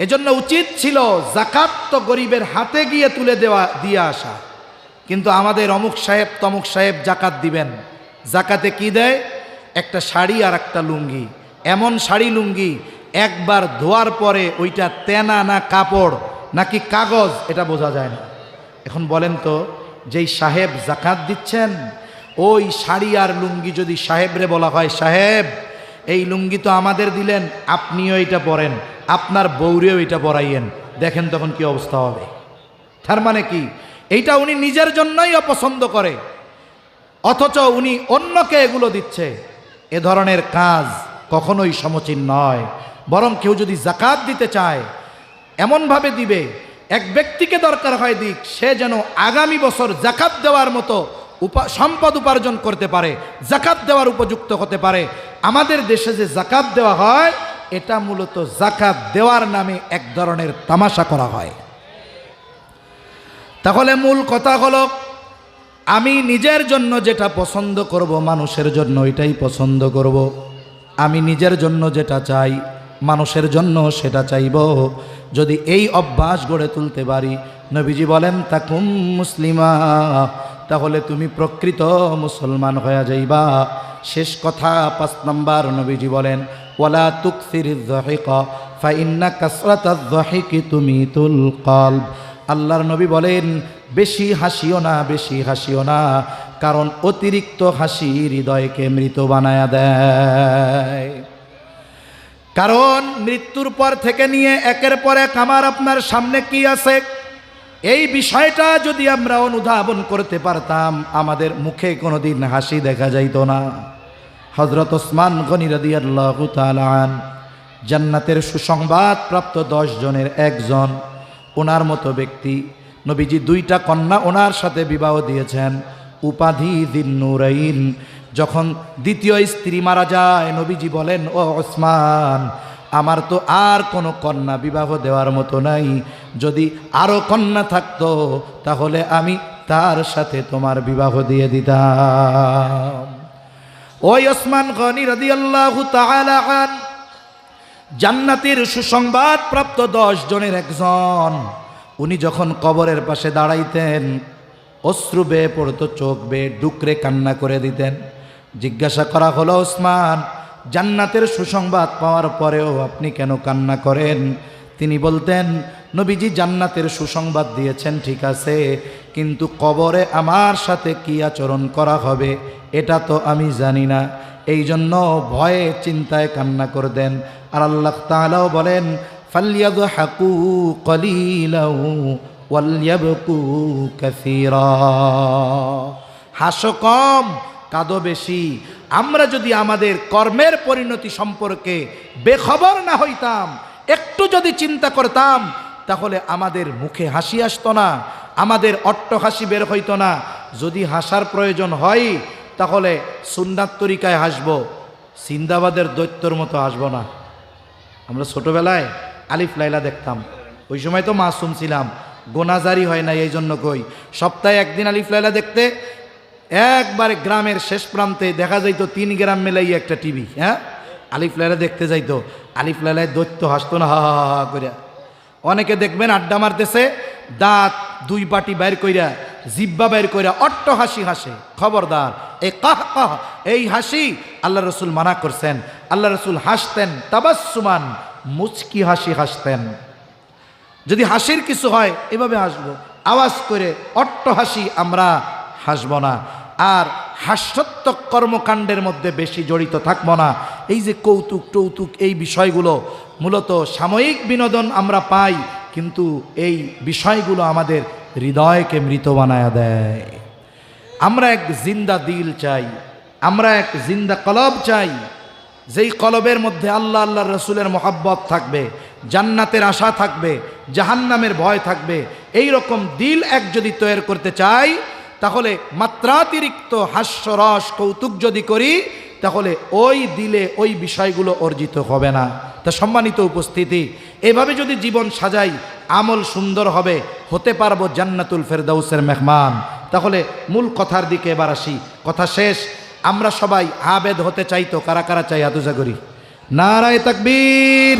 এজন্য উচিত ছিল জাকাত তো গরিবের হাতে গিয়ে তুলে দিয়ে আসা, কিন্তু আমাদের অমুক সাহেব তমুক সাহেব জাকাত দিবেন। জাকাতে কি দেয়? একটা শাড়ি আর একটা লুঙ্গি। এমন শাড়ি লুঙ্গি একবার ধোয়ার পরে ওইটা তেনা না কাপড় নাকি কাগজ এটা বোঝা যায় না। এখন বলেন তো, যেই সাহেব জাকাত দিচ্ছেন ওই শাড়ি আর লুঙ্গি যদি সাহেবরে বলা হয়, সাহেব এই লুঙ্গি তো আমাদের দিলেন, আপনিও এটা পরেন, আপনার বউরেও এটা পরাইয়েন, দেখেন তখন কি অবস্থা হবে। তার মানে কি? এইটা উনি নিজের জন্যই অপছন্দ করে, অথচ উনি অন্যকে এগুলো দিচ্ছে। এ ধরনের কাজ কখনোই সমীচীন নয়। বরং কেউ যদি জাকাত দিতে চায় এমনভাবে দিবে, এক ব্যক্তিকে দরকার হয় দিক, সে যেন আগামী বছর জাকাত দেওয়ার মতো সম্পদ উপার্জন করতে পারে, জাকাত দেওয়ার উপযুক্ত হতে পারে। আমাদের দেশে যে জাকাত দেওয়া হয় এটা মূলত জাকাত দেওয়ার নামে এক ধরনের তামাশা করা হয়। তাহলে মূল কথা হলো, আমি নিজের জন্য যেটা পছন্দ করব মানুষের জন্য এটাই পছন্দ করব। আমি নিজের জন্য যেটা চাই মানুষের জন্য সেটা চাইব। যদি এই অভ্যাস গড়ে তুলতে পারি, নবীজি বলেন তাকুম মুসলিমা, তাহলে তুমি প্রকৃত মুসলমান হয়ে যাইবা। শেষ কথা 5 নম্বর, নবীজি বলেন ওয়ালা তুকসিরিয যাহিকা ফাইন্না কাসরাতায যাহিকি তুমিতুল কলব। আল্লাহর নবী বলেন বেশি হাসিও না, বেশি হাসিও না, কারণ অতিরিক্ত হাসি হৃদয়কে মৃত বানায়া দেয়। কারণ মৃত্যুর পর থেকে নিয়ে একের পর এক আমার আপনার সামনে কি আছে, এই বিষয়টা যদি আমরা অনুধাবন করতে পারতাম, আমাদের মুখে কোনোদিন হাসি দেখা যাইত না। হযরত ওসমান গনি রাদিয়াল্লাহু তাআলা আন, জান্নাতের সুসংবাদ প্রাপ্ত 10 জনের একজন, ওনার মতো ব্যক্তি। নবীজি 2টা কন্যা ওনার সাথে বিবাহ দিয়েছেন, উপাধি যিন্নুরাইন। যখন দ্বিতীয় স্ত্রী মারা যায়, নবীজি বলেন ও ওসমান, আমার তো আর কোনো কন্যা বিবাহ দেওয়ার মতো নাই, যদি আরও কন্যা থাকতো তাহলে আমি তার সাথে তোমার বিবাহ দিয়ে দিতাম। ওই ওসমান গনি রাদিয়াল্লাহু তাআলা আন জান্নাতের সুসংবাদ প্রাপ্ত 10 জনের একজন। উনি যখন কবরের পাশে দাঁড়াইতেন অশ্রু বেয়ে পড়তো, চোখ বেয়ে ডুকরে কান্না করে দিতেন। জিজ্ঞাসা করা হলো, ওসমান, জান্নাতের সুসংবাদ পাওয়ার পরেও আপনি কেন কান্না করেন? তিনি বলতেন, নবীজি জান্নাতের সুসংবাদ দিয়েছেন ঠিক আছে, কিন্তু কবরে আমার সাথে কি আচরণ করা হবে এটা তো আমি জানি না, এই জন্য ভয়ে চিন্তায় কান্না করে দেন। আর আল্লাহ তাআলাও বলেন, ফালইয়াযহাকু কলিলাও ওয়ালইয়াবকু কাসীরা, হাসো কম কাঁদো বেশি। আমরা যদি আমাদের কর্মের পরিণতি সম্পর্কে বেখবর না হইতাম, একটু যদি চিন্তা করতাম, তাহলে আমাদের মুখে হাসি আসতো না, আমাদের অট্টহাসি বের হইতো না। যদি হাসার প্রয়োজন হয় তাহলে সুন্নাত তরিকায় হাসবো, সিন্দাবাদের দৈত্যর মতো হাসবো না। আমরা ছোটবেলায় আলিফ লাইলা দেখতাম, ওই সময় তো মাসুম ছিলাম, গোনাজারি হয় না, এই জন্য কই সপ্তাহে একদিন আলিফ লাইলা দেখতে একবারে গ্রামের শেষ প্রান্তে দেখা যাইতো 3 গ্রাম মেলাই একটা টিভি, হ্যাঁ, আলিফ লাইলা দেখতে যাইতো। আলিফ লাইলায় দৈত্য হাসতো না হা হা হা কইরা। অনেকে দেখবেন আড্ডা মারতেছে, দাঁত 2 পাটি বাইর কইরা, জিব্বা বাইর কইরা অট্ট হাসি হাসে। খবরদার, এই কাহ কাহ এই হাসি আল্লাহ রসুল মানা করছেন। আল্লাহ রসুল হাসতেন তাবাসসুমান, মুচকি হাসি হাসতেন। যদি হাসির কিছু হয় এভাবে হাসবো, আওয়াজ করে অট্ট হাসি আমরা হাসব না। আর হাস্যাত্মক কর্মকাণ্ডের মধ্যে বেশি জড়িত থাকবো না। এই যে কৌতুক টৌতুক এই বিষয়গুলো মূলত সাময়িক বিনোদন আমরা পাই, কিন্তু এই বিষয়গুলো আমাদের হৃদয়কে মৃত বানায়া দেয়। আমরা এক জিন্দা দিল চাই, আমরা এক জিন্দা কলব চাই, যেই কলবের মধ্যে আল্লাহ আল্লাহ রসুলের মোহাব্বত থাকবে, জান্নাতের আশা থাকবে, জাহান্নামের ভয় থাকবে। এই রকম দিল এক যদি তৈরি করতে চাই, তাহলে মাত্রাতিরিক্ত হাস্যরস কৌতুক যদি করি, তাহলে ওই দিলে ওই বিষয়গুলো অর্জিত হবে না। তা সম্মানিত উপস্থিতি, এভাবে যদি জীবন সাজাই, আমল সুন্দর হবে, হতে পারবো জান্নাতুল ফেরদাউসের মেহমান। তাহলে মূল কথার দিকে এবার আসি। কথা শেষ। আমরা সবাই আবেদ হতে চাই তো? কারা কারা চাই? হাত উঁচা করি। নারায়ে তাকবীর,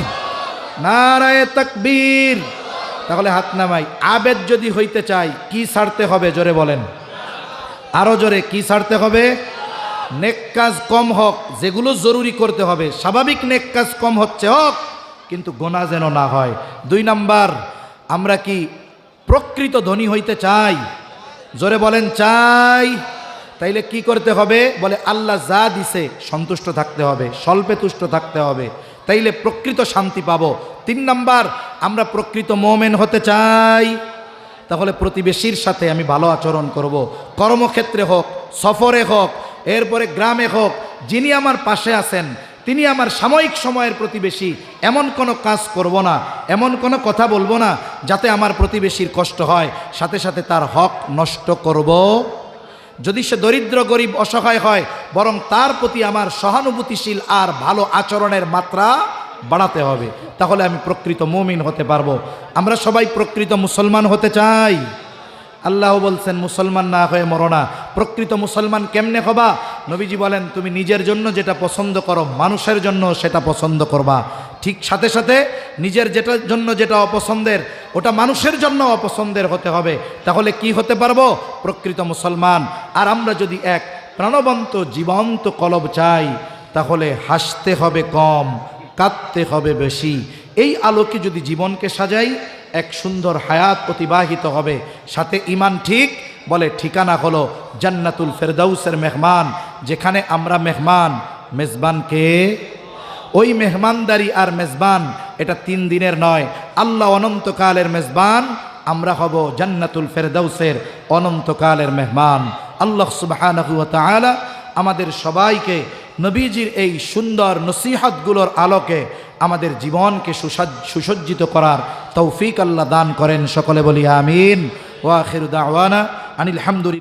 নারায়ে তাকবীর। তাহলে হাত নামাই। আবেদ যদি হইতে চাই কি ছাড়তে হবে? জোরে বলেন, আরো জোরে। কি ছাড়তে হবে? নেক কাজ কম হোক, যেগুলো জরুরি করতে হবে। স্বাভাবিক নেক কাজ কম হচ্ছে হোক, কিন্তু গোনা যেন না হয়। 2 নাম্বার, আমরা কি প্রকৃত ধনী হইতে চাই? জোরে বলেন, চাই। তাইলে কি করতে হবে? বলে আল্লাহ যা দিছে সন্তুষ্ট থাকতে হবে, স্বল্পে তুষ্ট থাকতে হবে, তাইলে প্রকৃত শান্তি পাবো। 3 নাম্বার, আমরা প্রকৃত মুমিন হতে চাই, তাহলে প্রতিবেশীর সাথে আমি ভালো আচরণ করব। কর্মক্ষেত্রে হোক, সফরে হোক, এরপরে গ্রামে হোক, যিনি আমার পাশে আছেন তিনি আমার সাময়িক সময়ের প্রতিবেশী, এমন কোনো কাজ করব না, এমন কোনো কথা বলবো না যাতে আমার প্রতিবেশীর কষ্ট হয়, সাথে সাথে তার হক নষ্ট করব। যদি সে দরিদ্র গরিব অসহায় হয়, বরং তার প্রতি আমার সহানুভূতিশীল আর ভালো আচরণের মাত্রা বাড়াতে হবে, তাহলে আমি প্রকৃত মুমিন হতে পারবো। আমরা সবাই প্রকৃত মুসলমান হতে চাই। আল্লাহ বলছেন মুসলমান না হয়ে মরো না। প্রকৃত মুসলমান কেমনে হবা? নবীজি বলেন, তুমি নিজের জন্য যেটা পছন্দ করো মানুষের জন্য সেটা পছন্দ করবা, ঠিক সাথে সাথে নিজের জন্য যেটা অপছন্দের ওটা মানুষের জন্য অপছন্দের হতে হবে, তাহলে কি হতে পারবো? প্রকৃত মুসলমান। আর আমরা যদি এক প্রাণবন্ত জীবন্ত কলব চাই, তাহলে হাসতে হবে কম, কাঁদতে হবে বেশি। এই আলোকে যদি জীবনকে সাজাই, এক সুন্দর হায়াত অতিবাহিত হবে। সাথে ইমান ঠিক, বলে ঠিকানা হলো জান্নাতুল ফেরদাউসের মেহমান, যেখানে আমরা মেহমান। মেজবানকে ওই মেহমানদারি আর মেজবান এটা 3 দিনের নয়, আল্লাহ অনন্তকালের মেজবান। আমরা হব জান্নাতুল ফেরদাউসের অনন্তকালের মেহমান। আল্লাহ সুবহানাহু ওয়া তাআলা আমাদের সবাইকে নবীজির এই সুন্দর নসিহতগুলোর আলোকে আমাদের জীবনকে সুসজ্জিত করার তৌফিক আল্লাহ দান করেন। সকলে বলি আমিন। ওয়া আখিরু দাওয়ানা আনিল হামদুলিল্লাহ।